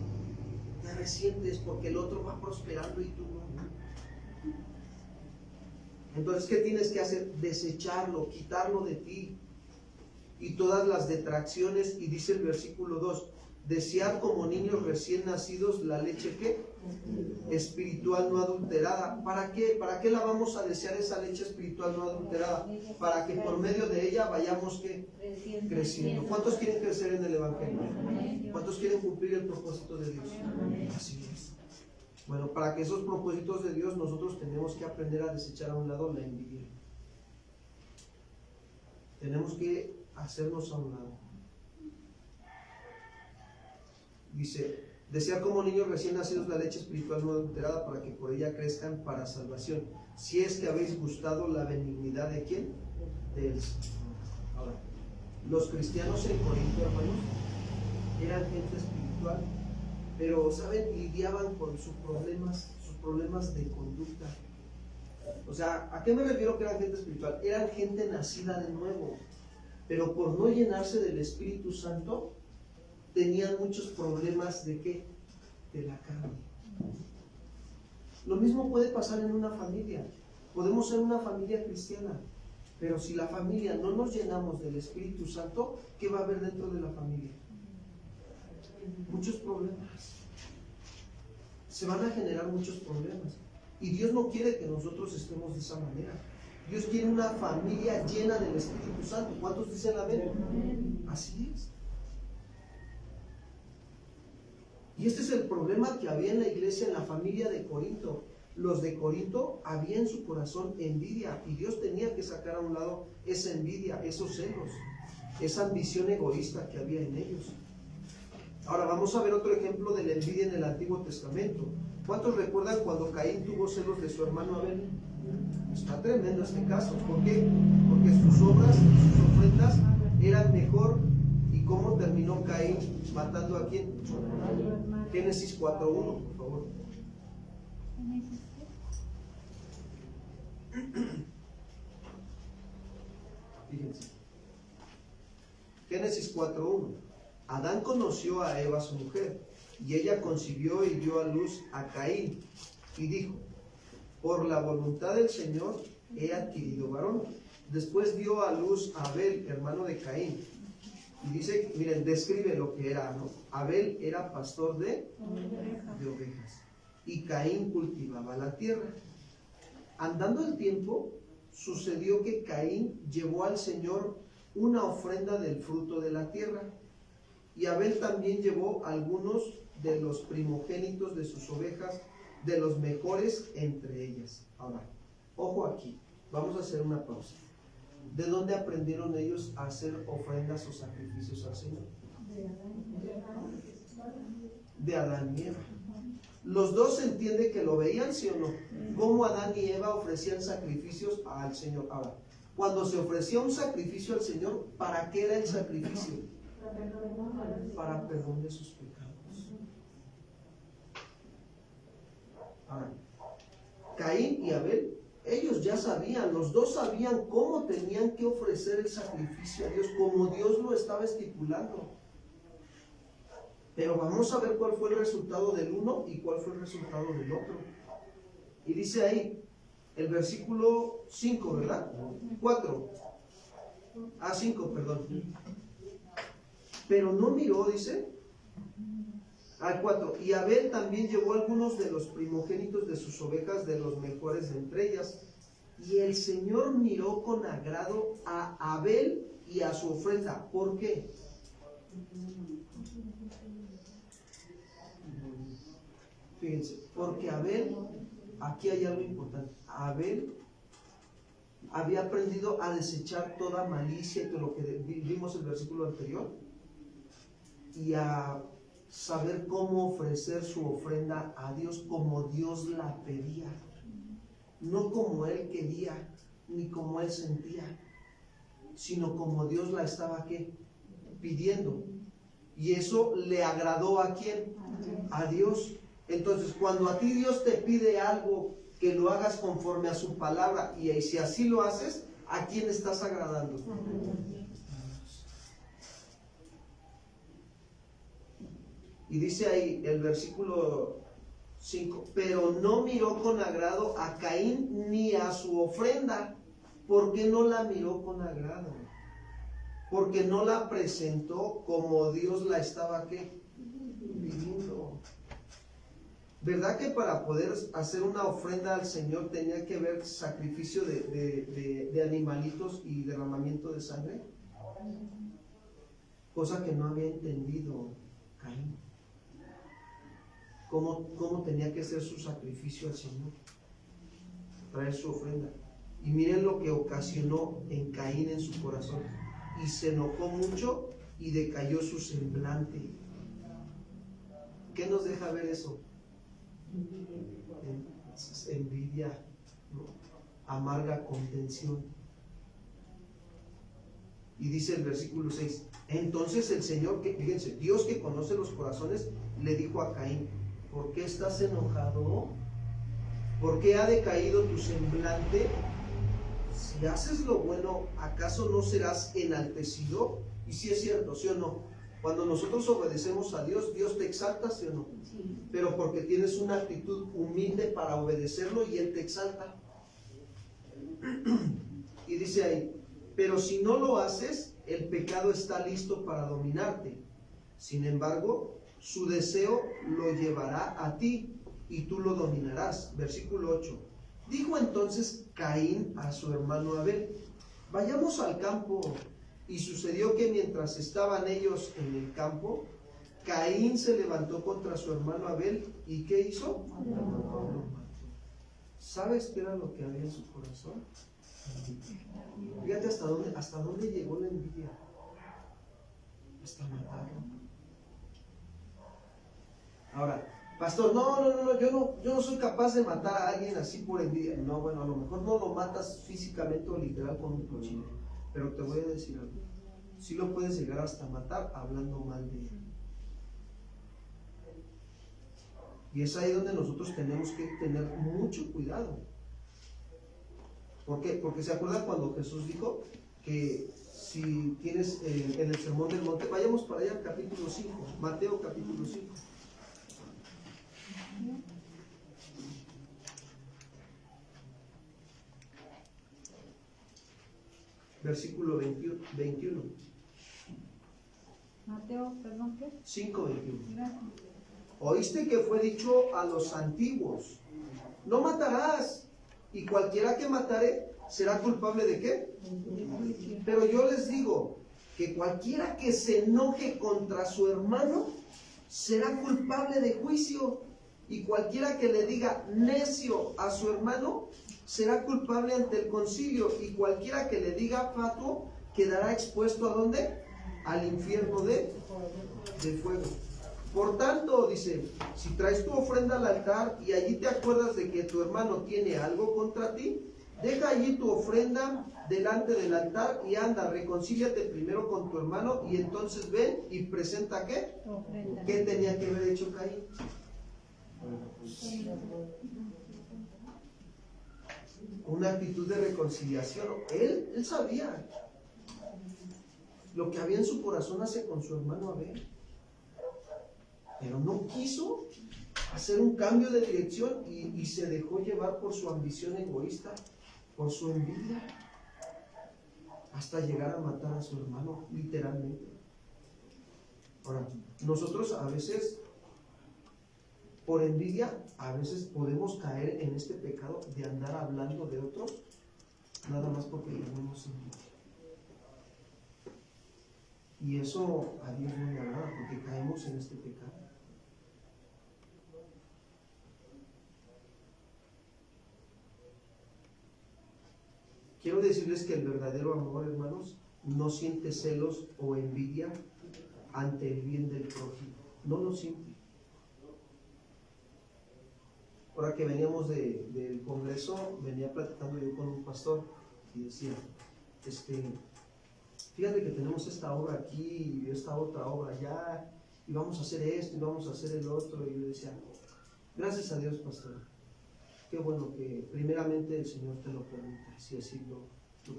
Te resientes porque el otro va prosperando y tú no. Entonces, ¿qué tienes que hacer? Desecharlo, quitarlo de ti. Y todas las detracciones, y dice el versículo 2, desear como niños recién nacidos la leche ¿qué? Espiritual no adulterada. ¿Para qué? ¿Para qué la vamos a desear esa leche espiritual no adulterada? Para que por medio de ella vayamos ¿qué? Creciendo. ¿Cuántos quieren crecer en el Evangelio? ¿Cuántos quieren cumplir el propósito de Dios? Así es. Bueno, para que esos propósitos de Dios nosotros tenemos que aprender a desechar a un lado la envidia. Tenemos que hacernos a un lado. Dice, desear como niños recién nacidos la leche espiritual no adulterada para que por ella crezcan para salvación. Si es que habéis gustado la benignidad de ¿quién? Del Señor. Ahora, los cristianos en Corinto, hermanos, eran gente espiritual, pero, ¿saben? Lidiaban con sus problemas de conducta. O sea, ¿a qué me refiero que eran gente espiritual? Eran gente nacida de nuevo, pero por no llenarse del Espíritu Santo, tenían muchos problemas ¿de qué? De la carne. Lo mismo puede pasar en una familia. Podemos ser una familia cristiana, pero si la familia no nos llenamos del Espíritu Santo, ¿qué va a haber dentro de la familia? Muchos problemas. Se van a generar muchos problemas. Y Dios no quiere que nosotros estemos de esa manera. Dios quiere una familia llena del Espíritu Santo. ¿Cuántos dicen amén? Así es. Y este es el problema que había en la iglesia, en la familia de Corinto. Los de Corinto había en su corazón envidia y Dios tenía que sacar a un lado esa envidia, esos celos, esa ambición egoísta que había en ellos. Ahora vamos a ver otro ejemplo de la envidia en el Antiguo Testamento. ¿Cuántos recuerdan cuando Caín tuvo celos de su hermano Abel? Está tremendo este caso. ¿Por qué? Porque sus obras, sus ofrendas eran mejor. ¿Y cómo terminó Caín matando a quién? Génesis 4:1, por favor. Fíjense. Génesis 4:1. Adán conoció a Eva, su mujer, y ella concibió y dio a luz a Caín, y dijo: por la voluntad del Señor he adquirido varón. Después dio a luz a Abel, hermano de Caín. Y dice, miren, describe lo que era, ¿no? Abel era pastor de ovejas. Y Caín cultivaba la tierra. Andando el tiempo, sucedió que Caín llevó al Señor una ofrenda del fruto de la tierra. Y Abel también llevó algunos de los primogénitos de sus ovejas, de los mejores entre ellas. Ahora, ojo aquí, vamos a hacer una pausa. ¿De dónde aprendieron ellos a hacer ofrendas o sacrificios al Señor? De Adán y Eva. Los dos se entiende que lo veían, ¿sí o no? Cómo Adán y Eva ofrecían sacrificios al Señor. Ahora, cuando se ofrecía un sacrificio al Señor, ¿para qué era el sacrificio? Para perdón de sus pecados. Ahora, Caín y Abel, ellos ya sabían, los dos sabían cómo tenían que ofrecer el sacrificio a Dios, como Dios lo estaba estipulando. Pero vamos a ver cuál fue el resultado del uno y cuál fue el resultado del otro. Y dice ahí, el versículo 5, ¿verdad? 4. 5, perdón. Pero no miró, dice. 4. Y Abel también llevó algunos de los primogénitos de sus ovejas, de los mejores de entre ellas. Y el Señor miró con agrado a Abel y a su ofrenda. ¿Por qué? Fíjense, porque Abel, aquí hay algo importante. Abel había aprendido a desechar toda malicia, que lo que vimos en el versículo anterior, y a saber cómo ofrecer su ofrenda a Dios como Dios la pedía, no como él quería ni como él sentía, sino como Dios la estaba ¿qué? Pidiendo. Y eso le agradó ¿a quién? A Dios. Entonces, cuando a ti Dios te pide algo, que lo hagas conforme a su palabra, y si así lo haces, ¿a quién estás agradando? Y dice ahí el versículo 5, pero no miró con agrado a Caín ni a su ofrenda. ¿Por qué no la miró con agrado? Porque no la presentó como Dios la estaba ¿qué? Pidiendo. ¿Verdad que para poder hacer una ofrenda al Señor tenía que haber sacrificio de animalitos y derramamiento de sangre? Cosa que no había entendido Caín. ¿Cómo tenía que ser su sacrificio al Señor? Traer su ofrenda. Y miren lo que ocasionó en Caín en su corazón. Y se enojó mucho y decayó su semblante. ¿Qué nos deja ver eso? Envidia, ¿no? Amarga contención. Y dice el versículo 6, entonces el Señor, fíjense, Dios que conoce los corazones, le dijo a Caín, ¿por qué estás enojado? ¿Por qué ha decaído tu semblante? Si haces lo bueno, ¿acaso no serás enaltecido? Y si es cierto, ¿sí o no? Cuando nosotros obedecemos a Dios, Dios te exalta, ¿sí o no? Sí. Pero porque tienes una actitud humilde para obedecerlo y Él te exalta. Y dice ahí, pero si no lo haces, el pecado está listo para dominarte. Sin embargo, su deseo lo llevará a ti y tú lo dominarás. Versículo 8. Dijo entonces Caín a su hermano Abel, vayamos al campo. Y sucedió que mientras estaban ellos en el campo, Caín se levantó contra su hermano Abel, ¿y qué hizo? Lo mató. ¿Sabes qué era lo que había en su corazón? Fíjate hasta dónde llegó la envidia. Hasta matarlo. Ahora, pastor, no, yo no soy capaz de matar a alguien así por envidia. No, bueno, a lo mejor no lo matas físicamente o literal con un cuchillo, pero te voy a decir algo. Sí lo puedes llegar hasta matar hablando mal de él. Y es ahí donde nosotros tenemos que tener mucho cuidado. ¿Por qué? Porque se acuerdan cuando Jesús dijo que si tienes en el Sermón del Monte, vayamos para allá, capítulo 5, Mateo capítulo 5. Versículo 21. Mateo, perdón, ¿qué? 5:21. Gracias. Oíste que fue dicho a los antiguos: no matarás, y cualquiera que matare será culpable ¿de qué? Pero yo les digo que cualquiera que se enoje contra su hermano será culpable de juicio, y cualquiera que le diga necio a su hermano será culpable ante el concilio, y cualquiera que le diga fatuo quedará expuesto ¿a dónde? Al infierno de fuego. Por tanto, dice, si traes tu ofrenda al altar y allí te acuerdas de que tu hermano tiene algo contra ti, deja allí tu ofrenda delante del altar y anda, reconcíliate primero con tu hermano y entonces ven y presenta ¿qué? Ofrenda. ¿Qué tenía que haber hecho Caín? Una actitud de reconciliación. Él sabía lo que había en su corazón hace con su hermano Abel, pero no quiso hacer un cambio de dirección y se dejó llevar por su ambición egoísta, por su envidia, hasta llegar a matar a su hermano, literalmente. Ahora, nosotros a veces, por envidia, a veces podemos caer en este pecado de andar hablando de otros, nada más porque tenemos envidia. Y eso a Dios no le agrada, porque caemos en este pecado. Quiero decirles que el verdadero amor, hermanos, no siente celos o envidia ante el bien del prójimo. No lo siente. Ahora que veníamos del congreso, venía platicando yo con un pastor y decía, fíjate que tenemos esta obra aquí y esta otra obra allá, y vamos a hacer esto y vamos a hacer el otro. Y yo decía, gracias a Dios, pastor. Qué bueno que primeramente el Señor te lo permite, si así lo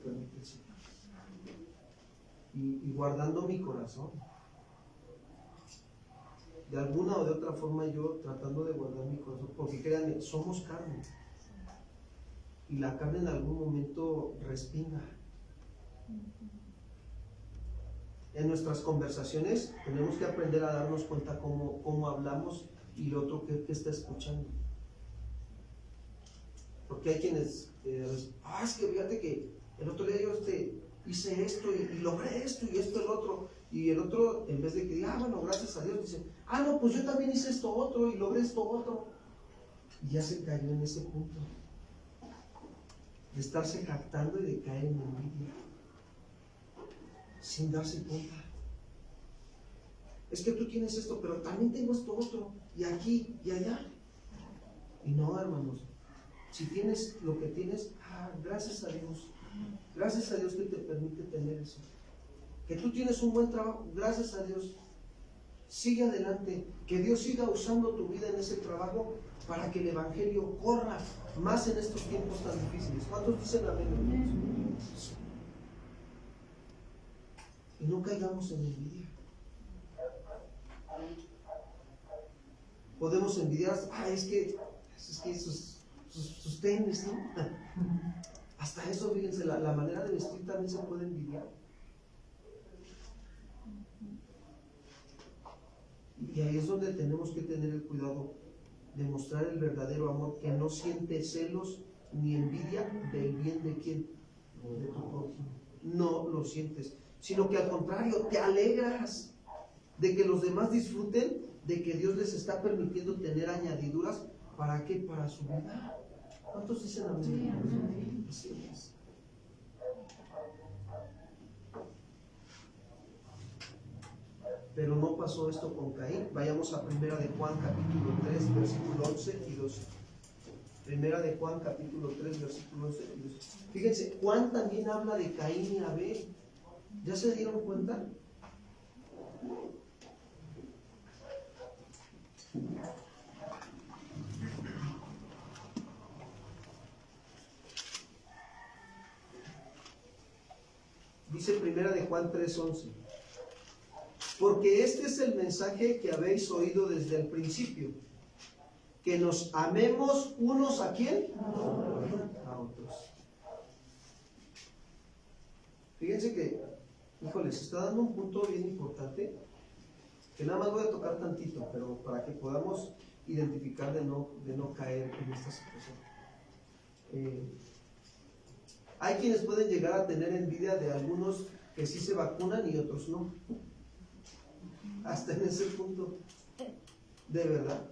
permite el Señor. Y guardando mi corazón. De alguna o de otra forma yo tratando de guardar mi corazón, porque créanme, somos carne. Y la carne en algún momento respinga. En nuestras conversaciones tenemos que aprender a darnos cuenta cómo hablamos y el otro que está escuchando. Porque hay quienes, es que fíjate que el otro día yo hice esto y logré esto y esto el otro. Y el otro, en vez de que diga, bueno, gracias a Dios, dice, no, pues yo también hice esto otro y logré esto otro. Y ya se cayó en ese punto de estarse captando y de caer en envidia sin darse cuenta. Es que tú tienes esto, pero también tengo esto otro, y aquí y allá. Y no, hermanos, si tienes lo que tienes, gracias a Dios. Gracias a Dios que te permite tener eso. Que tú tienes un buen trabajo, gracias a Dios. Sigue adelante, que Dios siga usando tu vida en ese trabajo para que el Evangelio corra más en estos tiempos tan difíciles. ¿Cuántos dicen amén? Y no caigamos en envidia. Podemos envidiar, es que sus tenis, ¿no? Hasta eso, fíjense, la manera de vestir también se puede envidiar. Y ahí es donde tenemos que tener el cuidado de mostrar el verdadero amor, que no siente celos ni envidia del bien de quién, de tu prójimo. No lo sientes, sino que al contrario, te alegras de que los demás disfruten, de que Dios les está permitiendo tener añadiduras. ¿Para qué? Para su vida. ¿Cuántos dicen amén? Así es. Pero no pasó esto con Caín. Vayamos a Primera de Juan capítulo 3 versículo 11 y 12. Primera de Juan capítulo 3 versículo 11 y 12. Fíjense, Juan también habla de Caín y Abel. ¿Ya se dieron cuenta? Dice Primera de Juan 3:11. Porque este es el mensaje que habéis oído desde el principio, que nos amemos unos a quién, a otros. Fíjense que, híjole, se está dando un punto bien importante, que nada más voy a tocar tantito, pero para que podamos identificar de no caer en esta situación. Hay quienes pueden llegar a tener envidia de algunos que sí se vacunan y otros no. Hasta en ese punto. De verdad.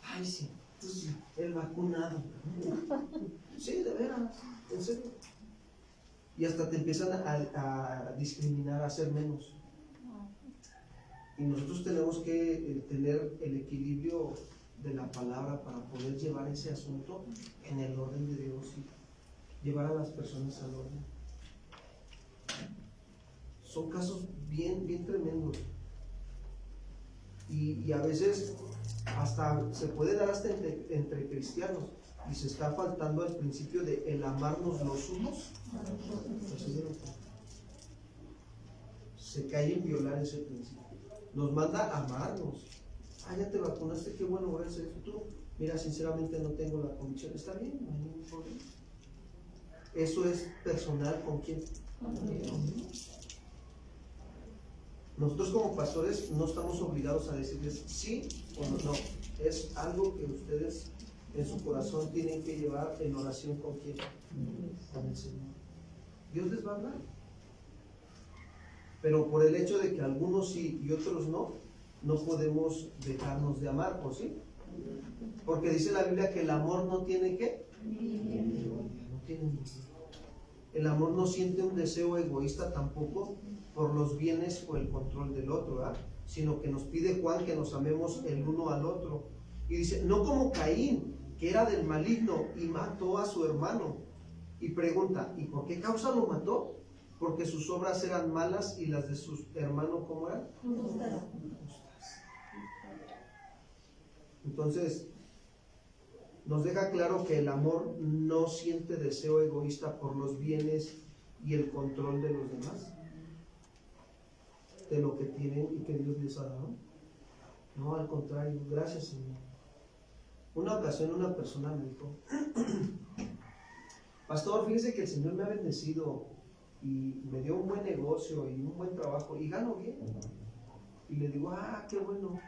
Ay, sí, tú sí, el vacunado. Sí, de veras, en serio. Y hasta te empiezan a discriminar, a hacer menos. Y nosotros tenemos que tener el equilibrio de la palabra para poder llevar ese asunto en el orden de Dios y llevar a las personas al orden. Son casos bien tremendos. Y a veces hasta se puede dar hasta entre cristianos, y se está faltando el principio de el amarnos los unos. Se cae en violar ese principio. Nos manda a amarnos. Ah, ya te vacunaste, qué bueno, voy a hacer eso. Tú, mira, sinceramente no tengo la convicción. Está bien, no hay ningún problema. Eso es personal. ¿Con quién? Con Dios. Nosotros como pastores no estamos obligados a decirles sí o no. No, es algo que ustedes en su corazón tienen que llevar en oración. ¿Con quién? Con el Señor. Dios les va a hablar. Pero por el hecho de que algunos sí y otros no, no podemos dejarnos de amar, ¿por sí? Porque dice la Biblia que el amor no tiene ¿qué? No tiene. El amor no siente un deseo egoísta tampoco por los bienes o el control del otro, ¿verdad? Sino que nos pide Juan que nos amemos el uno al otro. Y dice, no como Caín, que era del maligno y mató a su hermano. Y pregunta, ¿y por qué causa lo mató? Porque sus obras eran malas y las de sus hermanos, ¿cómo eran? Justas. Entonces, nos deja claro que el amor no siente deseo egoísta por los bienes y el control de los demás, de lo que tienen y que Dios les ha dado. No, al contrario, gracias Señor. Una ocasión una persona me dijo, pastor, fíjese que el Señor me ha bendecido y me dio un buen negocio y un buen trabajo y gano bien. Y le digo, qué bueno.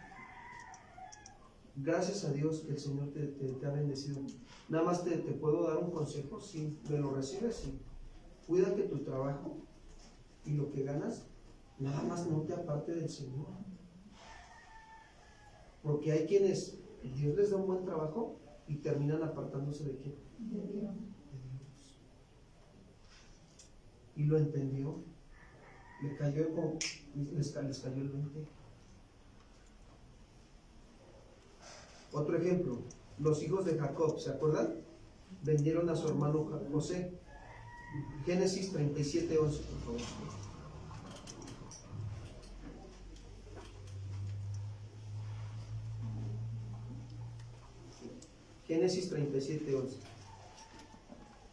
Gracias a Dios que el Señor te ha bendecido. Nada más te puedo dar un consejo, sí, me lo recibes, sí. Cuida que tu trabajo y lo que ganas, nada más no te aparte del Señor. Porque hay quienes Dios les da un buen trabajo y terminan apartándose de quién? De Dios. Y lo entendió. Les cayó el 20. Otro ejemplo, los hijos de Jacob, ¿se acuerdan? Vendieron a su hermano José. Génesis 37:11, por favor. Génesis 37:11.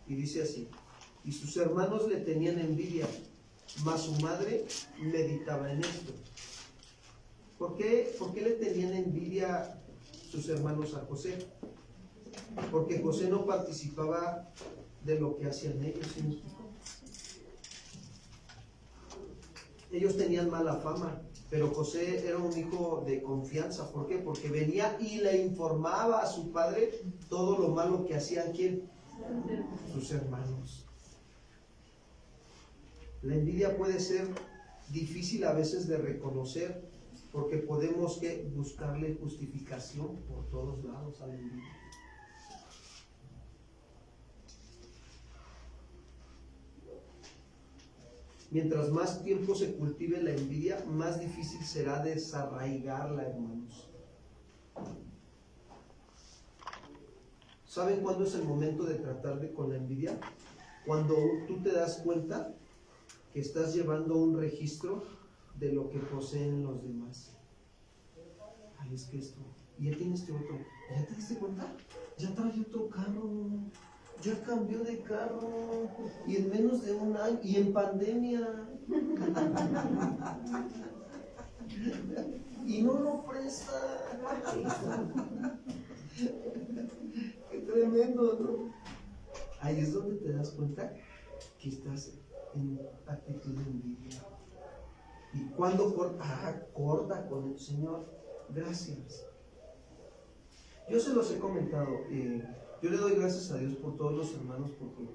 Y dice así: y sus hermanos le tenían envidia, mas su madre meditaba en esto. ¿Por qué le tenían envidia sus hermanos a José? Porque José no participaba de lo que hacían ellos. Ellos tenían mala fama, pero José era un hijo de confianza. ¿Por qué? Porque venía y le informaba a su padre todo lo malo que hacían ¿quién? Sus hermanos. La envidia puede ser difícil a veces de reconocer, porque podemos buscarle justificación por todos lados a la envidia. Mientras más tiempo se cultive la envidia, más difícil será desarraigarla, hermanos. ¿Saben cuándo es el momento de tratar con la envidia? Cuando tú te das cuenta que estás llevando un registro de lo que poseen los demás. Ay, es que esto, y ya tienes este otro, ¿ya te diste cuenta? Ya trae otro carro, ya cambió de carro, y en menos de un año, y en pandemia, y no lo presta. Qué tremendo, ¿no? Ahí es donde te das cuenta que estás en actitud de envidia. Y cuando corta con el Señor, gracias. Yo se los he comentado, yo le doy gracias a Dios por todos los hermanos, porque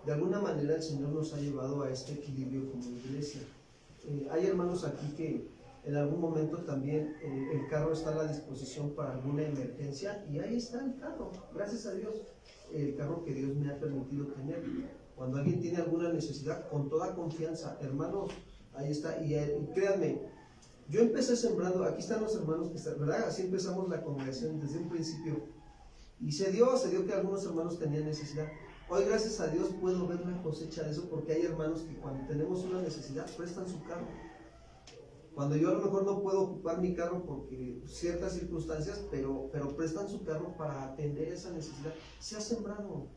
de alguna manera el Señor nos ha llevado a este equilibrio como iglesia. Hay hermanos aquí que en algún momento también el carro está a la disposición para alguna emergencia, y ahí está el carro, gracias a Dios, el carro que Dios me ha permitido tener. Cuando alguien tiene alguna necesidad, con toda confianza, hermanos, ahí está. Y créanme, yo empecé sembrando, aquí están los hermanos que están, ¿verdad? Así empezamos la congregación desde un principio. Y se dio que algunos hermanos tenían necesidad. Hoy, gracias a Dios, puedo ver la cosecha de eso, porque hay hermanos que cuando tenemos una necesidad prestan su carro. Cuando yo a lo mejor no puedo ocupar mi carro porque ciertas circunstancias, pero prestan su carro para atender esa necesidad. Se ha sembrado.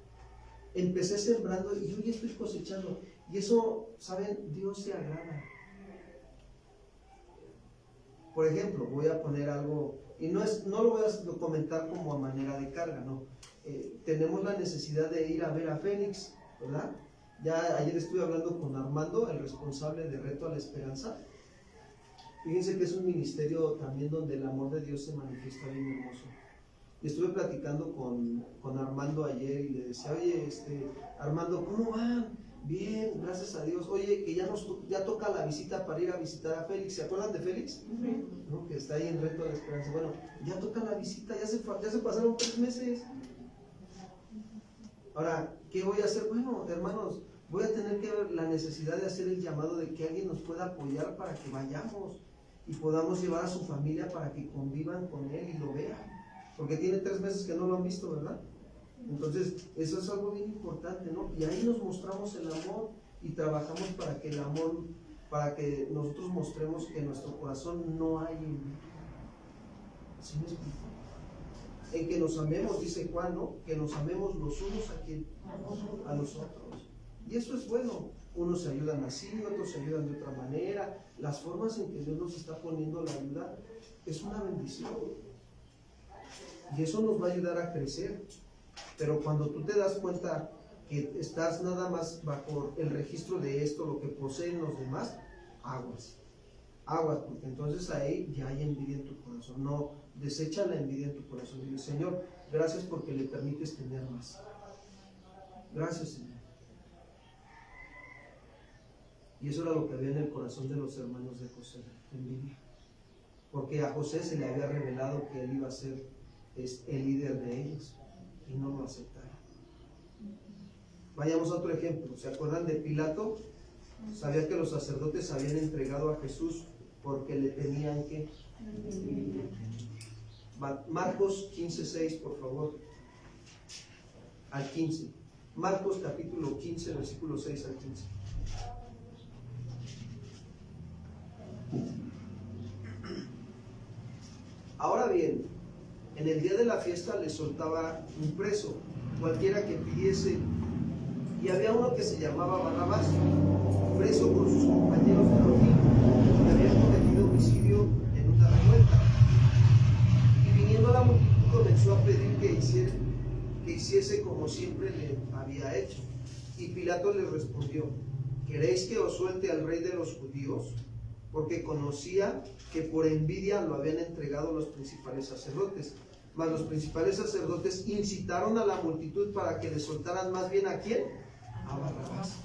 Empecé sembrando y hoy estoy cosechando. Y eso, ¿saben? Dios se agrada. Por ejemplo, voy a poner algo, y no lo voy a comentar como a manera de carga, no. Tenemos la necesidad de ir a ver a Fénix, ¿verdad? Ya ayer estuve hablando con Armando, el responsable de Reto a la Esperanza. Fíjense que es un ministerio también donde el amor de Dios se manifiesta bien hermoso. Y estuve platicando con Armando ayer y le decía, oye, Armando, ¿cómo van? Bien, gracias a Dios. Oye, que ya toca la visita para ir a visitar a Félix. ¿Se acuerdan de Félix? ¿No? Que está ahí en Reto a la Esperanza. Bueno, ya toca la visita, ya se pasaron 3 meses. Ahora, ¿qué voy a hacer? Bueno, hermanos, voy a tener que ver la necesidad de hacer el llamado de que alguien nos pueda apoyar para que vayamos y podamos llevar a su familia para que convivan con él y lo vean. Porque tiene 3 meses que no lo han visto, ¿verdad? Entonces, eso es algo bien importante, ¿no? Y ahí nos mostramos el amor y trabajamos para que el amor, para que nosotros mostremos que en nuestro corazón no hay. ¿Sí me explico? En que nos amemos, dice Juan, ¿no? Que nos amemos los unos a los otros. Y eso es bueno. Unos se ayudan así, otros se ayudan de otra manera. Las formas en que Dios nos está poniendo la ayuda es una bendición. Y eso nos va a ayudar a crecer. Pero cuando tú te das cuenta que estás nada más bajo el registro de esto, lo que poseen los demás, aguas, porque entonces ahí ya hay envidia en tu corazón. No, desecha la envidia en tu corazón. Dile, Señor, gracias porque le permites tener más. Gracias, Señor. Y eso era lo que había en el corazón de los hermanos de José, envidia. Porque a José se le había revelado que él iba a ser el líder de ellos. Y no lo aceptaron. Vayamos a otro ejemplo. ¿Se acuerdan de Pilato? Sabía que los sacerdotes habían entregado a Jesús porque le tenían que. Marcos 15:6, por favor. Al 15. Marcos capítulo 15, versículo 6 al 15. Ahora bien, en el día de la fiesta le soltaba un preso, cualquiera que pidiese, y había uno que se llamaba Barrabás, preso con sus compañeros de Rotín, que habían cometido homicidio en una revuelta. Y viniendo la multitud comenzó a pedir que hiciese como siempre le había hecho. Y Pilato le respondió, ¿queréis que os suelte al rey de los judíos? Porque conocía que por envidia lo habían entregado los principales sacerdotes. Mas los principales sacerdotes incitaron a la multitud para que le soltaran más bien ¿a quién? A Barrabás.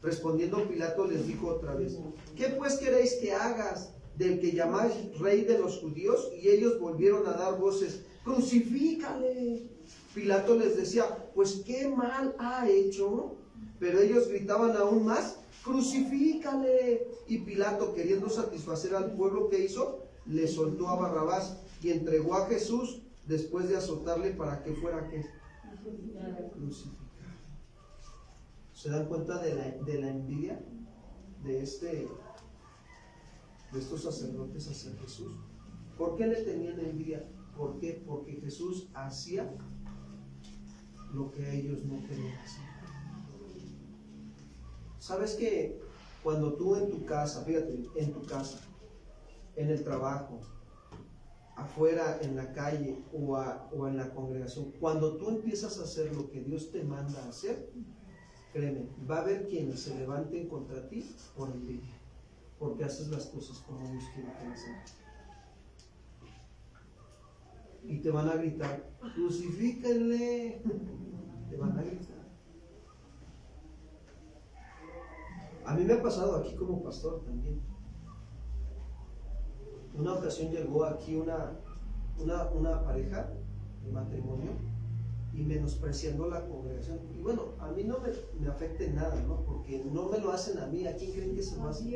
Respondiendo Pilato les dijo otra vez: ¿qué pues queréis que hagas del que llamáis rey de los judíos? Y ellos volvieron a dar voces: crucifícale. Pilato les decía: pues qué mal ha hecho. Pero ellos gritaban aún más: crucifícale. Y Pilato, queriendo satisfacer al pueblo, ¿qué hizo? Le soltó a Barrabás y entregó a Jesús después de azotarle para que fuera ¿qué? Crucificado. ¿Se dan cuenta de la envidia de estos sacerdotes hacia Jesús? ¿Por qué le tenían envidia? ¿Por qué? Porque Jesús hacía lo que ellos no querían hacer. ¿Sabes que cuando tú en tu casa, fíjate, en tu casa, en el trabajo, afuera, en la calle o en la congregación, cuando tú empiezas a hacer lo que Dios te manda a hacer, créeme, va a haber quienes se levanten contra ti por envidia, porque haces las cosas como Dios quiere que las hagas. Y te van a gritar: crucifíquenle. Te van a gritar. A mí me ha pasado aquí como pastor también. Una ocasión llegó aquí una pareja de matrimonio y menospreciando la congregación. Y bueno, a mí no me afecta en nada, ¿no? Porque no me lo hacen a mí. ¿A quién creen que se lo hacen?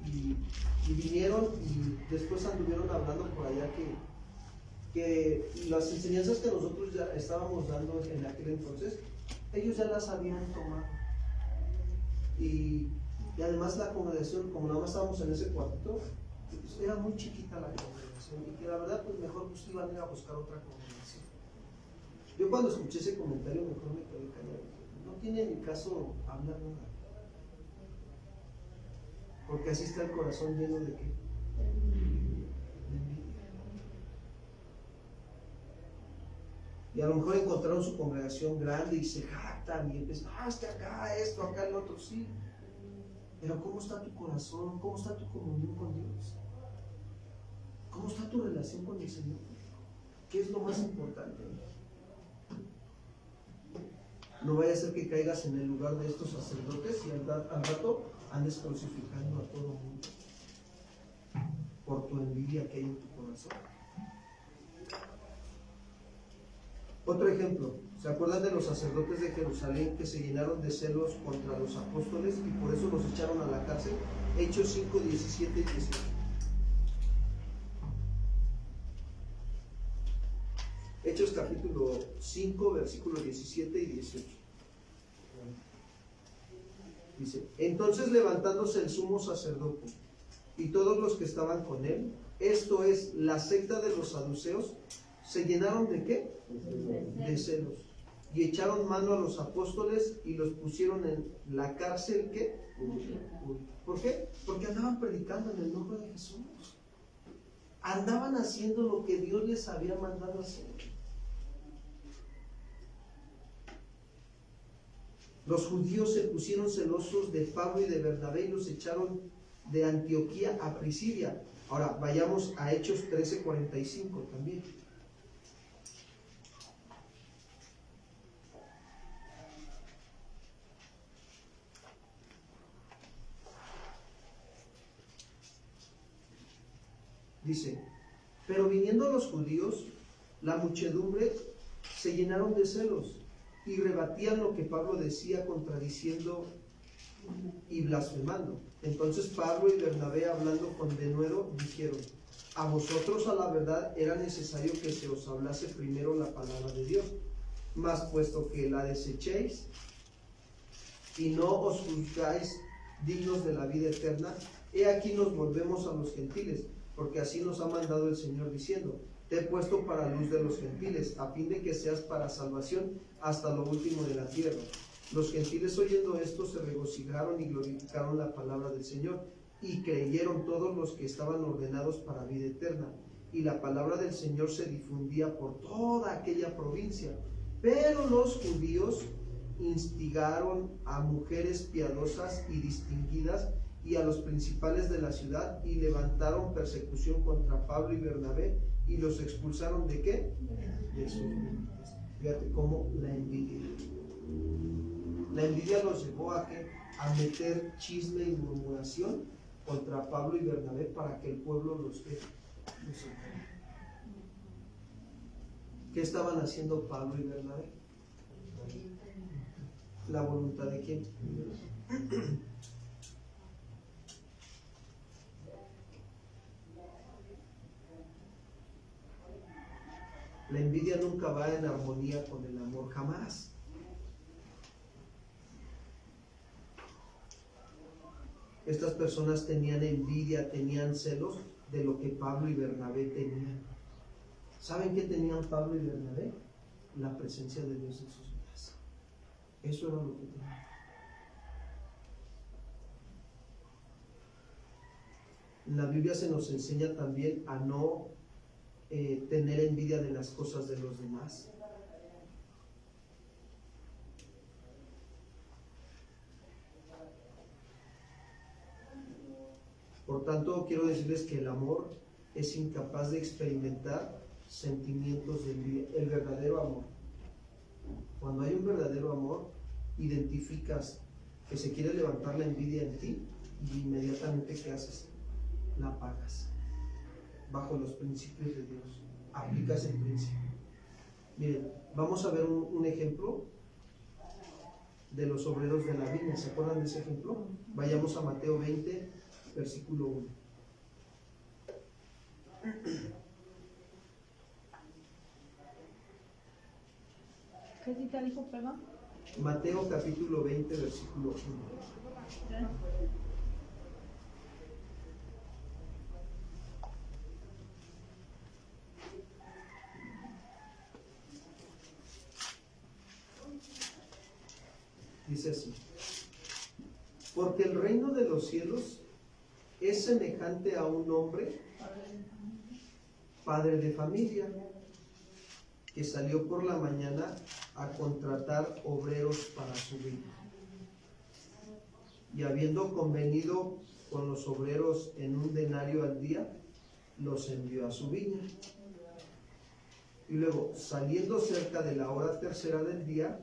Y vinieron y después anduvieron hablando por allá que las enseñanzas que nosotros ya estábamos dando en aquel entonces, ellos ya las habían tomado. Y además la congregación, como nada más estábamos en ese cuartito, pues era muy chiquita la congregación y que la verdad pues mejor pues iban a ir a buscar otra congregación. Yo cuando escuché ese comentario mejor me quedé callado. No tiene ni caso hablar nada. Porque así está el corazón lleno de ¿qué? De envidia. Y a lo mejor encontraron su congregación grande y se jactan y empiezan: es que acá esto, acá el otro, sí. Pero ¿cómo está tu corazón? ¿Cómo está tu comunión con Dios? ¿Cómo está tu relación con el Señor? ¿Qué es lo más importante? No vaya a ser que caigas en el lugar de estos sacerdotes y al rato andes crucificando a todo el mundo por tu envidia que hay en tu corazón. Otro ejemplo: ¿se acuerdan de los sacerdotes de Jerusalén que se llenaron de celos contra los apóstoles y por eso los echaron a la cárcel? Hechos 5, 17 y 18. Hechos capítulo 5, versículos 17 y 18. Dice: entonces levantándose el sumo sacerdote y todos los que estaban con él, esto es, la secta de los saduceos, se llenaron ¿de qué? De celos. Y echaron mano a los apóstoles y los pusieron en la cárcel ¿qué? ¿Por qué? Porque andaban predicando en el nombre de Jesús. Andaban haciendo lo que Dios les había mandado hacer. Los judíos se pusieron celosos de Pablo y de Bernabé y los echaron de Antioquía a Prisidia. Ahora vayamos a Hechos 13:45 también. Dice: pero viniendo los judíos, la muchedumbre se llenaron de celos y rebatían lo que Pablo decía, contradiciendo y blasfemando. Entonces Pablo y Bernabé, hablando con denuedo, dijeron: a vosotros a la verdad era necesario que se os hablase primero la palabra de Dios, mas puesto que la desechéis y no os juzgáis dignos de la vida eterna, he aquí nos volvemos a los gentiles, porque así nos ha mandado el Señor diciendo: te he puesto para luz de los gentiles, a fin de que seas para salvación hasta lo último de la tierra. Los gentiles, oyendo esto, se regocijaron y glorificaron la palabra del Señor, y creyeron todos los que estaban ordenados para vida eterna. Y la palabra del Señor se difundía por toda aquella provincia. Pero los judíos instigaron a mujeres piadosas y distinguidas y a los principales de la ciudad, y levantaron persecución contra Pablo y Bernabé, y los expulsaron ¿de qué? De sus vidas. Fíjate cómo la envidia. La envidia los llevó a ¿qué? A meter chisme y murmuración contra Pablo y Bernabé para que el pueblo los engañara. ¿Qué estaban haciendo Pablo y Bernabé? ¿La voluntad de quién? La envidia nunca va en armonía con el amor, jamás. Estas personas tenían envidia, tenían celos de lo que Pablo y Bernabé tenían. ¿Saben qué tenían Pablo y Bernabé? La presencia de Dios en sus vidas. Eso era lo que tenían. En la Biblia se nos enseña también a no tener envidia de las cosas de los demás. Por tanto, quiero decirles que el amor es incapaz de experimentar sentimientos de envidia. El verdadero amor. Cuando hay un verdadero amor, identificas que se quiere levantar la envidia en ti y inmediatamente ¿qué haces? La apagas. Bajo los principios de Dios. Aplicas el principio. Miren, vamos a ver un ejemplo de los obreros de la viña. ¿Se acuerdan de ese ejemplo? Vayamos a Mateo 20, versículo 1. ¿Qué cita dijo, perdón? Mateo capítulo 20, versículo 1. Dice así: porque el reino de los cielos es semejante a un hombre, padre de familia, que salió por la mañana a contratar obreros para su viña. Y habiendo convenido con los obreros en 1 denario al día, los envió a su viña. Y luego, saliendo cerca de la hora tercera del día,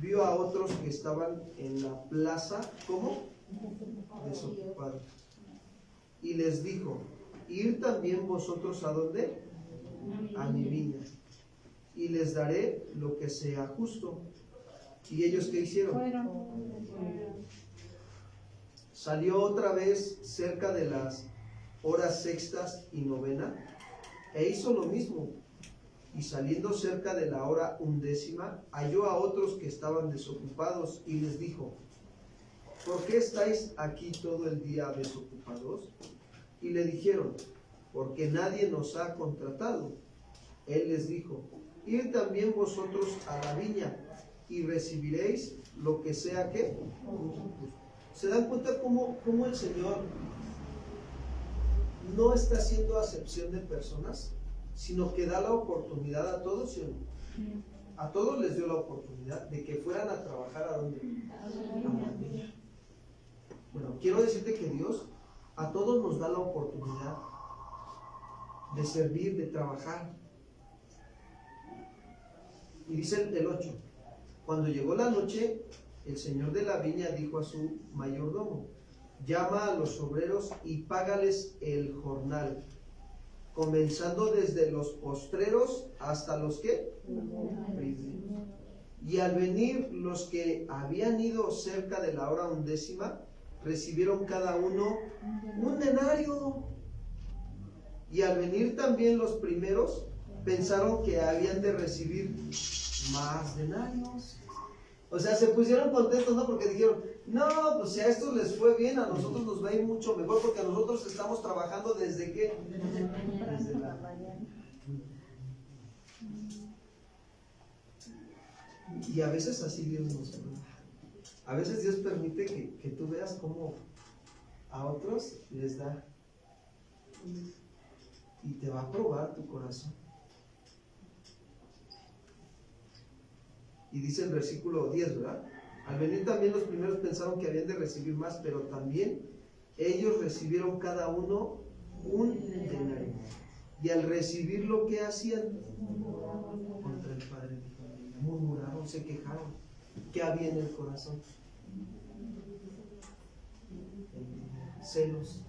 vio a otros que estaban en la plaza, ¿cómo? Desocupados. Y les dijo: ir también vosotros ¿a dónde? A mi viña, y les daré lo que sea justo. ¿Y ellos qué hicieron? Salió otra vez cerca de las horas sextas y novena, e hizo lo mismo. Y saliendo cerca de la hora 11ª, halló a otros que estaban desocupados, y les dijo: ¿por qué estáis aquí todo el día desocupados? Y le dijeron: porque nadie nos ha contratado. Él les dijo: id también vosotros a la viña, y recibiréis lo que sea que. ¿Se dan cuenta cómo el Señor no está haciendo acepción de personas, sino que da la oportunidad a todos? ¿Sí o no? A todos les dio la oportunidad de que fueran a trabajar ¿a dónde? A la viña. Bueno, quiero decirte que Dios a todos nos da la oportunidad de servir, de trabajar. Y dice el 8: cuando llegó la noche, el señor de la viña dijo a su mayordomo: llama a los obreros y págales el jornal, comenzando desde los postreros hasta los que primeros. Y al venir los que habían ido cerca de la hora 11ª, recibieron cada uno 1 denario. Y al venir también los primeros, pensaron que habían de recibir más denarios. O sea, se pusieron contentos, ¿no? Porque dijeron: no, pues si a estos les fue bien, a nosotros nos va a ir mucho mejor, porque nosotros estamos trabajando desde ¿qué? Desde la mañana. Y a veces así Dios nos habla. A veces Dios permite que tú veas cómo a otros les da, y te va a probar tu corazón. Y dice el versículo 10, ¿verdad? Al venir también los primeros pensaron que habían de recibir más, pero también ellos recibieron cada uno 1 denario. Y al recibir lo que hacían contra el padre de familia, murmuraron, se quejaron. ¿Qué había en el corazón? Celos.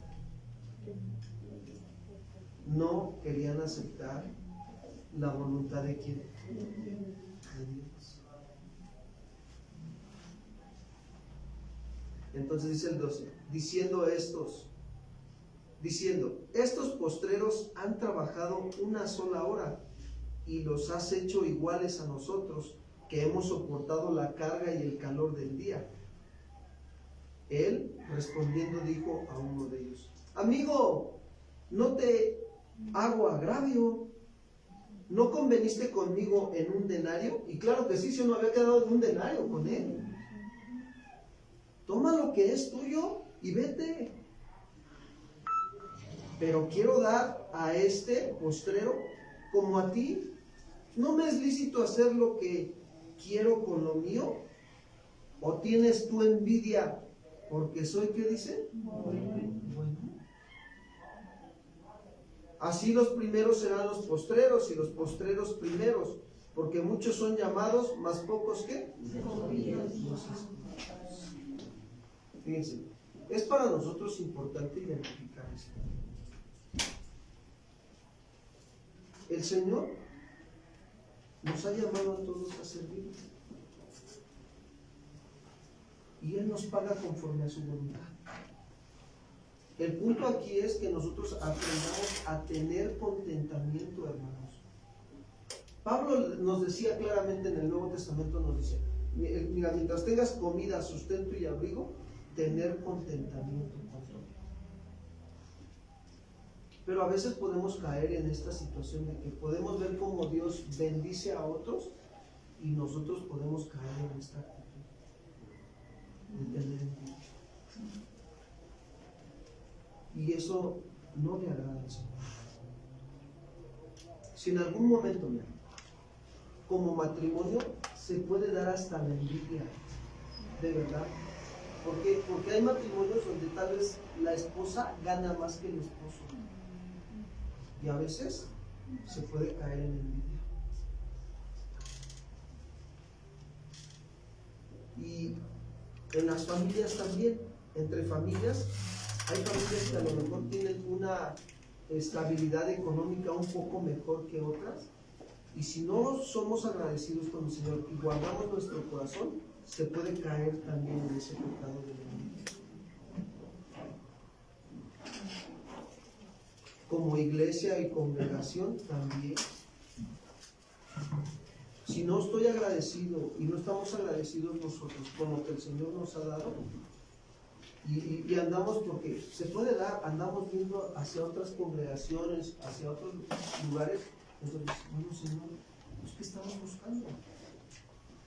No querían aceptar la voluntad de quién? De Dios. Entonces dice el 12, diciendo, estos postreros han trabajado una sola hora y los has hecho iguales a nosotros, que hemos soportado la carga y el calor del día. Él, respondiendo, dijo a uno de ellos, amigo, no te hago agravio, ¿no conveniste conmigo en un denario? Y claro que sí, si uno había quedado en un denario con él. Toma lo que es tuyo y vete. Pero quiero dar a este postrero como a ti. ¿No me es lícito hacer lo que quiero con lo mío? ¿O tienes tú envidia porque soy, qué dice? Bueno. Así los primeros serán los postreros y los postreros primeros, porque muchos son llamados, más pocos, ¿qué? Fíjense, es para nosotros importante identificar esto. El Señor nos ha llamado a todos a servir. Y Él nos paga conforme a su voluntad. El punto aquí es que nosotros aprendamos a tener contentamiento, hermanos. Pablo nos decía claramente en el Nuevo Testamento, nos dice, mira, mientras tengas comida, sustento y abrigo, tener contentamiento con todo. Pero a veces podemos caer en esta situación de que podemos ver cómo Dios bendice a otros y nosotros podemos caer en esta actitud de tener envidia. Y eso no le agrada al Señor. Si en algún momento, mira, como matrimonio se puede dar hasta la envidia, de verdad. Porque hay matrimonios donde tal vez la esposa gana más que el esposo. Y a veces se puede caer en envidia. Y en las familias también, entre familias, hay familias que a lo mejor tienen una estabilidad económica un poco mejor que otras. Y si no somos agradecidos con el Señor y guardamos nuestro corazón, se puede caer también en ese pecado de la envidia. Como iglesia y congregación también. Si no estoy agradecido y no estamos agradecidos nosotros con lo que el Señor nos ha dado, y andamos, porque se puede dar, andamos viendo hacia otras congregaciones, hacia otros lugares, entonces, bueno, Señor, pues, ¿qué estamos buscando?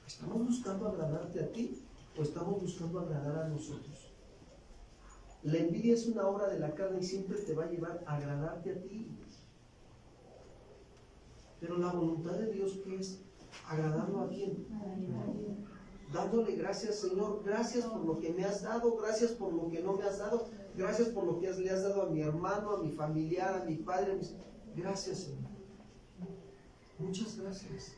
¿Estamos buscando agradarte a ti o estamos buscando agradar a nosotros? La envidia es una obra de la carne y siempre te va a llevar a agradarte a ti. Pero la voluntad de Dios, ¿qué es? ¿Agradarlo a quién? Dándole gracias, Señor, gracias por lo que me has dado, gracias por lo que no me has dado, gracias por lo que le has dado a mi hermano, a mi familiar, a mi padre, a mis... Gracias, Señor. Muchas gracias.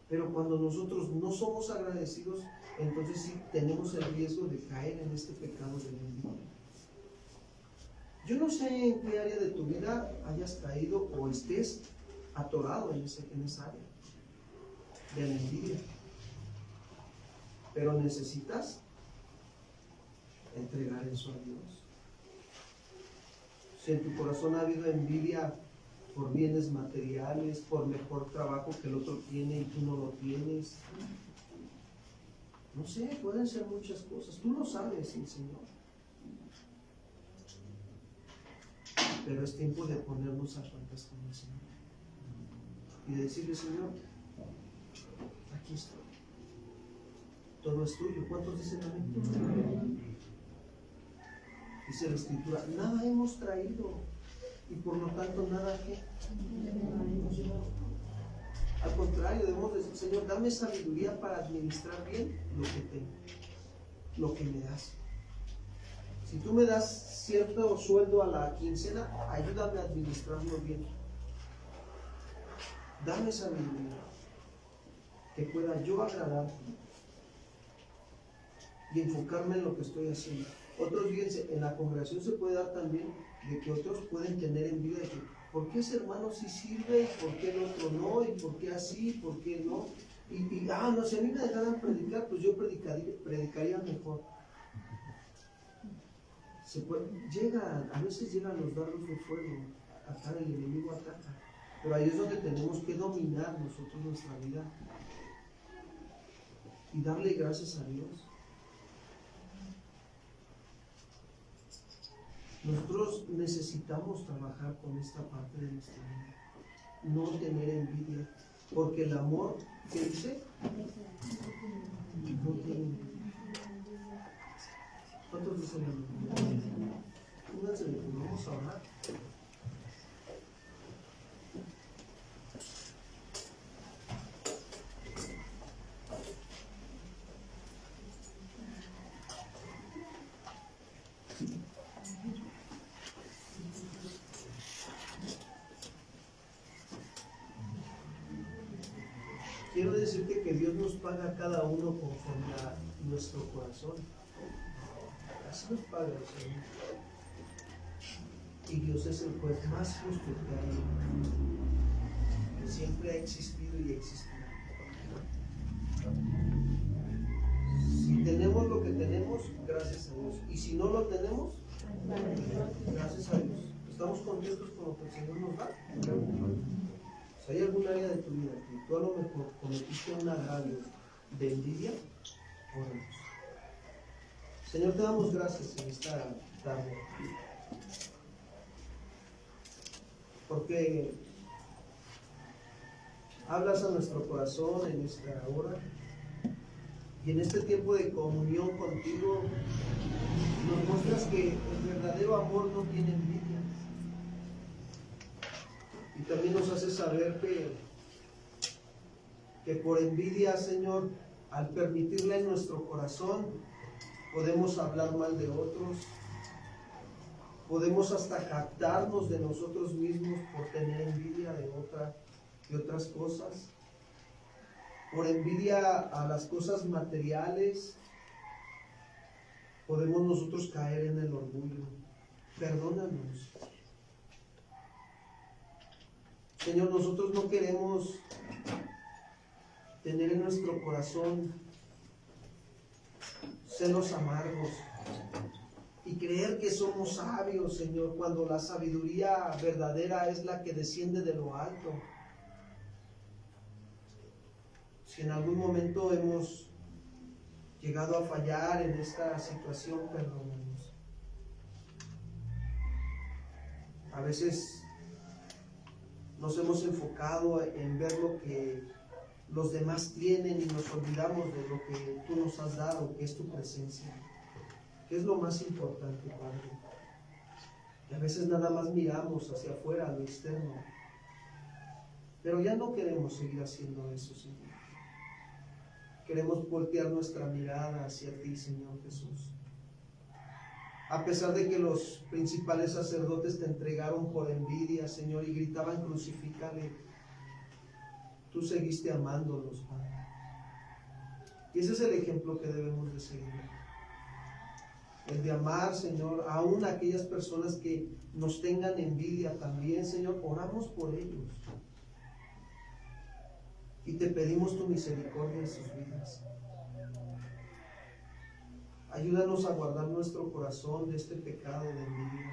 Pero cuando nosotros no somos agradecidos, entonces sí tenemos el riesgo de caer en este pecado de la envidia. Yo no sé en qué área de tu vida hayas caído o estés atorado en esa área de la envidia. Pero necesitas entregar eso a Dios. Si en tu corazón ha habido envidia por bienes materiales, por mejor trabajo que el otro tiene y tú no lo tienes, no sé, pueden ser muchas cosas. Tú lo sabes, sí, Señor. Pero es tiempo de ponernos a cuentas con el Señor y de decirle, Señor, aquí estoy. Todo es tuyo. ¿Cuántos dicen amén? Dice la Escritura, nada hemos traído y por lo tanto nada que hemos llevado. Al contrario, debemos decir, Señor, dame sabiduría para administrar bien lo que tengo, lo que me das. Si tú me das cierto sueldo a la quincena, ayúdame a administrarlo bien. Dame sabiduría. que pueda yo agradarte y enfocarme en lo que estoy haciendo. Otros, fíjense, en la congregación se puede dar también de que otros pueden tener envidia de que ¿por qué ese hermano sí sirve y por qué el otro no? ¿Y por qué así? ¿Por qué no? No, si a mí me dejaran predicar, pues yo predicaría mejor. A veces llegan los dardos de fuego, acá el enemigo ataca, pero ahí es donde tenemos que dominar nosotros nuestra vida y darle gracias a Dios. Nosotros necesitamos trabajar con esta parte de nuestra vida, no tener envidia, porque el amor, ¿qué dice? No tiene envidia. ¿Cuántos dicen amén? Pónganse de pie, vamos a orar. Quiero decirte que Dios nos paga a cada uno conforme a nuestro corazón. Así nos paga el Señor. Y Dios es el juez más justo que siempre ha existido y existirá. Si tenemos lo que tenemos, gracias a Dios. Y si no lo tenemos, gracias a Dios. ¿Estamos contentos con lo que el Señor nos da? Si hay algún área de tu vida que tú a lo mejor cometiste un agravio de envidia, oremos. Señor, te damos gracias en esta tarde, porque hablas a nuestro corazón en esta hora y en este tiempo de comunión contigo nos muestras que el verdadero amor no tiene envidia. Y también nos hace saber que por envidia, Señor, al permitirla en nuestro corazón, podemos hablar mal de otros, podemos hasta jactarnos de nosotros mismos por tener envidia de otras cosas, por envidia a las cosas materiales, podemos nosotros caer en el orgullo. Perdónanos. Señor, nosotros no queremos tener en nuestro corazón celos amargos y creer que somos sabios, Señor, cuando la sabiduría verdadera es la que desciende de lo alto. Si en algún momento hemos llegado a fallar en esta situación, perdónanos. A veces nos hemos enfocado en ver lo que los demás tienen y nos olvidamos de lo que tú nos has dado, que es tu presencia, que es lo más importante, Padre. Y a veces nada más miramos hacia afuera, a lo externo, pero ya no queremos seguir haciendo eso, Señor. Queremos voltear nuestra mirada hacia ti, Señor Jesús. A pesar de que los principales sacerdotes te entregaron por envidia, Señor, y gritaban crucifícale, tú seguiste amándolos, Padre. Y ese es el ejemplo que debemos de seguir. El de amar, Señor, aún a aquellas personas que nos tengan envidia también, Señor, oramos por ellos. Y te pedimos tu misericordia en sus vidas. Ayúdanos a guardar nuestro corazón de este pecado de envidia.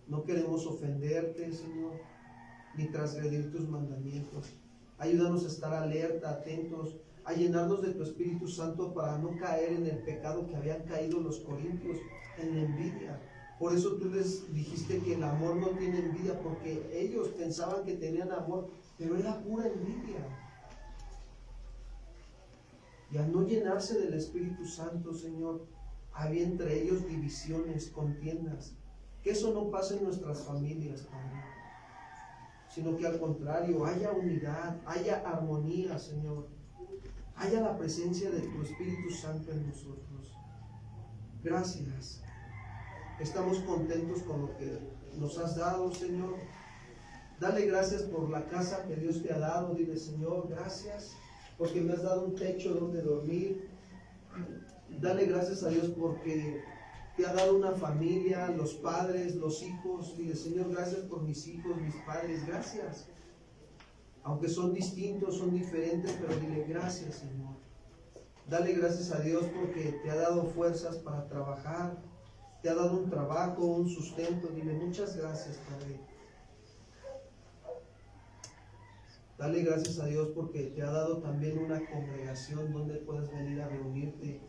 No queremos ofenderte, Señor, ni transgredir tus mandamientos. Ayúdanos a estar alerta, atentos, a llenarnos de tu Espíritu Santo para no caer en el pecado que habían caído los corintios, en la envidia. Por eso tú les dijiste que el amor no tiene envidia, porque ellos pensaban que tenían amor, pero era pura envidia. Y al no llenarse del Espíritu Santo, Señor, había entre ellos divisiones, contiendas. Que eso no pase en nuestras familias, Padre, sino que al contrario, haya unidad, haya armonía, Señor. Haya la presencia de tu Espíritu Santo en nosotros. Gracias. Estamos contentos con lo que nos has dado, Señor. Dale gracias por la casa que Dios te ha dado. Dile, Señor, gracias porque me has dado un techo donde dormir. Dale gracias a Dios porque te ha dado una familia, los padres, los hijos. Dile, Señor, gracias por mis hijos, mis padres, gracias. Aunque son distintos, son diferentes, pero dile gracias, Señor. Dale gracias a Dios porque te ha dado fuerzas para trabajar, te ha dado un trabajo, un sustento. Dile muchas gracias, Padre. Dale gracias a Dios porque te ha dado también una congregación donde puedes venir a reunirte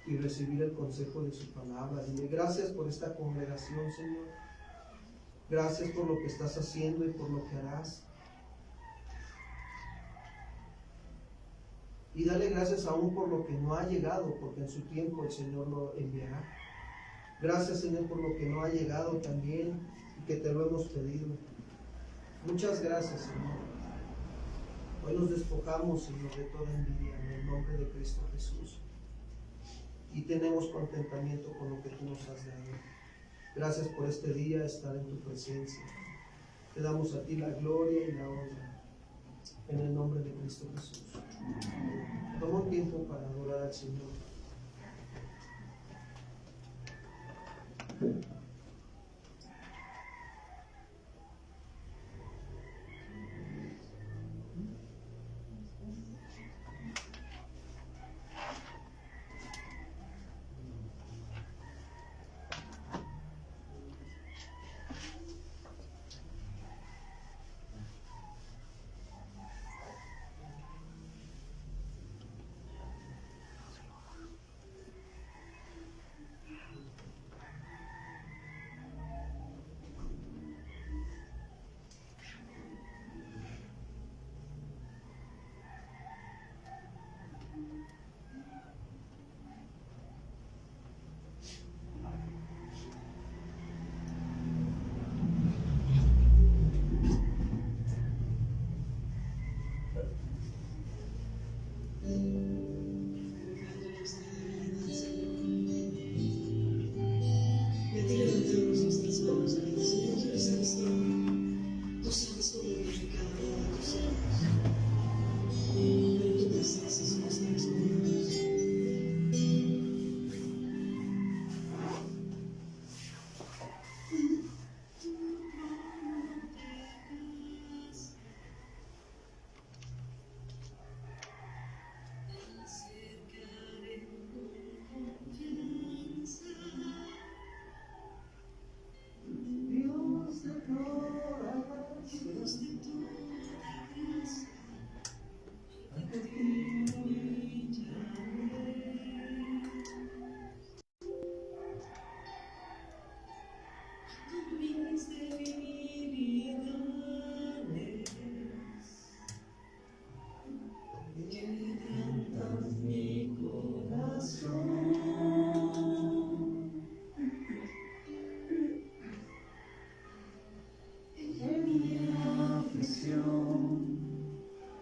y recibir el consejo de su palabra. Dile gracias por esta congregación, Señor. Gracias por lo que estás haciendo y por lo que harás. Y dale gracias aún por lo que no ha llegado, porque en su tiempo el Señor lo enviará. Gracias, Señor, por lo que no ha llegado también y que te lo hemos pedido. Muchas gracias, Señor. Hoy nos despojamos, Señor, de toda envidia en el nombre de Cristo Jesús. Y tenemos contentamiento con lo que tú nos has dado. Gracias por este día, estar en tu presencia. Te damos a ti la gloria y la honra. En el nombre de Cristo Jesús. Toma un tiempo para adorar al Señor.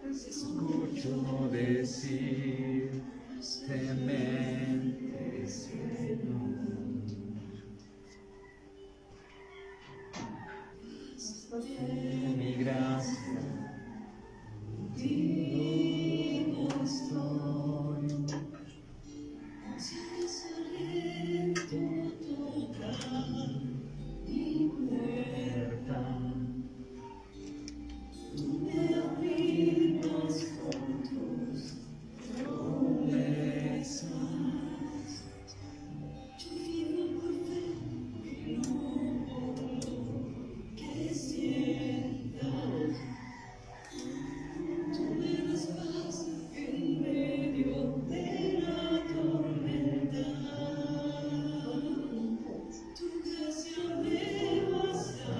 Escucho decir temente, Señor. Mi gracia, contigo estoy. Mi puerta, tú me afirmas con tus promesas. Yo vivo por fe y no por lo que sienta. Tú me das paz en medio de la tormenta. Tu gracia me basta.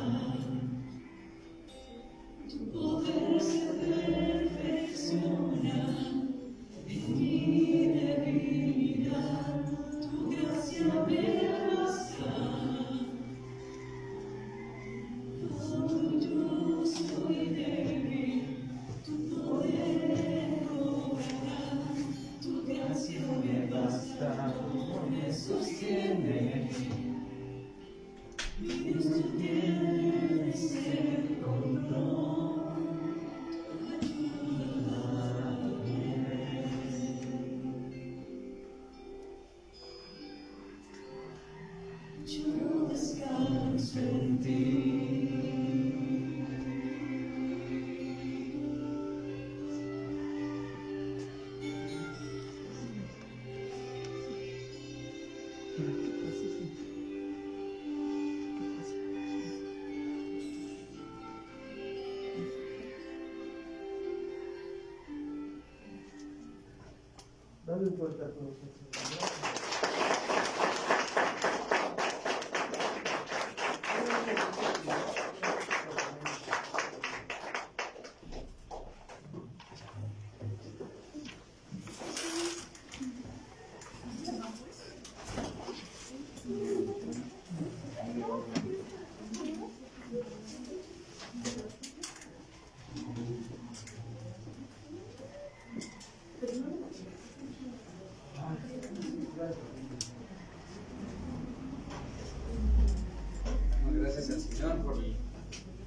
Tu poder se perfecciona en mi debilidad. Tu gracia me basta. Cuando yo soy débil, tu poder obrará. Tu gracia me basta, me sostiene. Mi Dios, tú tienes el yo descanso en ti. Dale un fuerte aplauso al Señor. Gracias al Señor por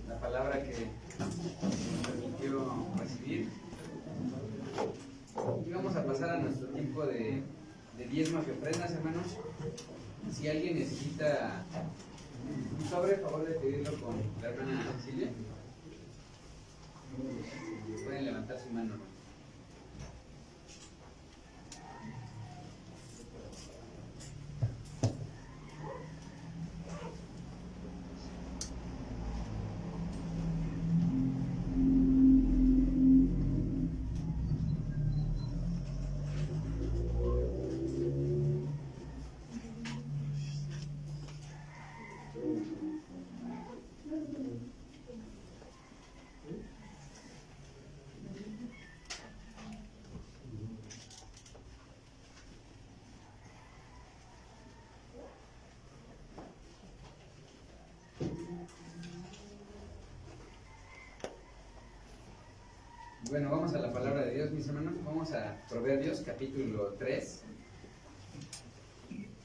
la palabra que nos permitió recibir. Y vamos a pasar a nuestro tiempo de diezmos y ofrendas, hermanos. Si alguien necesita un sobre, por favor de pedirlo con la hermana Cecilia. Pueden levantar su mano, hermano. Bueno, vamos a la palabra de Dios, mis hermanos. Vamos a Proverbios, capítulo 3,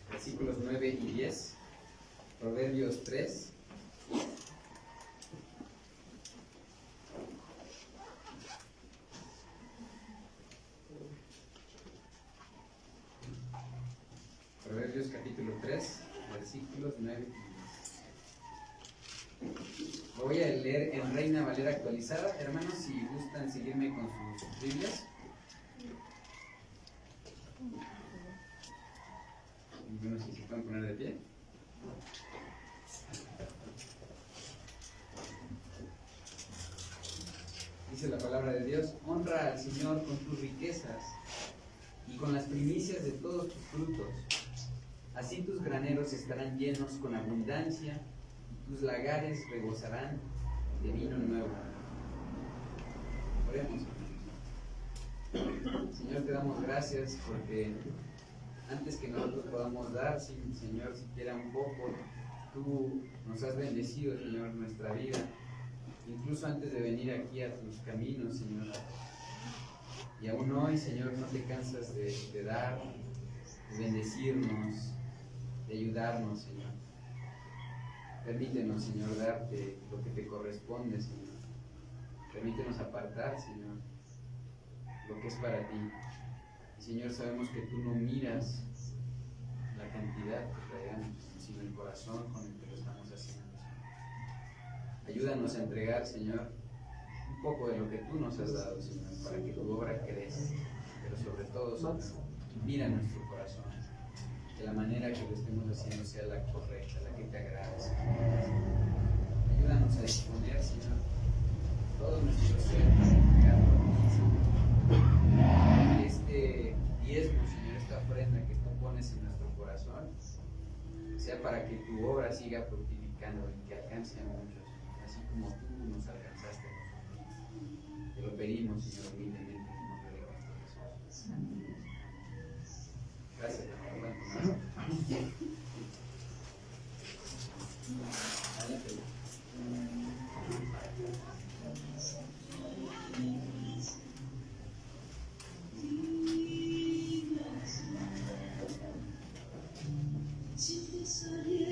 versículos 9 y 10. Proverbios 3. Proverbios, capítulo 3, versículos 9 y 10. Lo voy a leer en Reina Valera actualizada. Hermanos, si gustan seguirme con sus Biblias. Y bueno, si se pueden poner de pie. Dice la palabra de Dios: honra al Señor con tus riquezas y con las primicias de todos tus frutos. Así tus graneros estarán llenos con abundancia, tus lagares rebosarán de vino nuevo. Oremos. Señor, te damos gracias porque antes que nosotros podamos dar, Señor, siquiera un poco, tú nos has bendecido, Señor, nuestra vida, incluso antes de venir aquí a tus caminos, Señor. Y aún hoy, Señor, no te cansas de dar, de bendecirnos, de ayudarnos, Señor. Permítenos, Señor, darte lo que te corresponde, Señor. Permítenos apartar, Señor, lo que es para ti. Y, Señor, sabemos que tú no miras la cantidad que traigamos, sino el corazón con el que lo estamos haciendo, Señor. Ayúdanos a entregar, Señor, un poco de lo que tú nos has dado, Señor, para que tu obra crezca. Pero sobre todo, Señor, mira nuestro corazón. Que la manera que lo estemos haciendo sea la correcta, la que te agrade, Señor. Ayúdanos a disponer, Señor, todos nuestros seres para entregarlo a ti, Señor. Que este diezmo, Señor, esta ofrenda que tú pones en nuestro corazón, sea para que tu obra siga fructificando y que alcance a muchos, así como tú nos alcanzaste a nosotros. Te lo pedimos, Señor, humildemente, en el nombre de Cristo Jesús. Gracias, hermano. Si te salió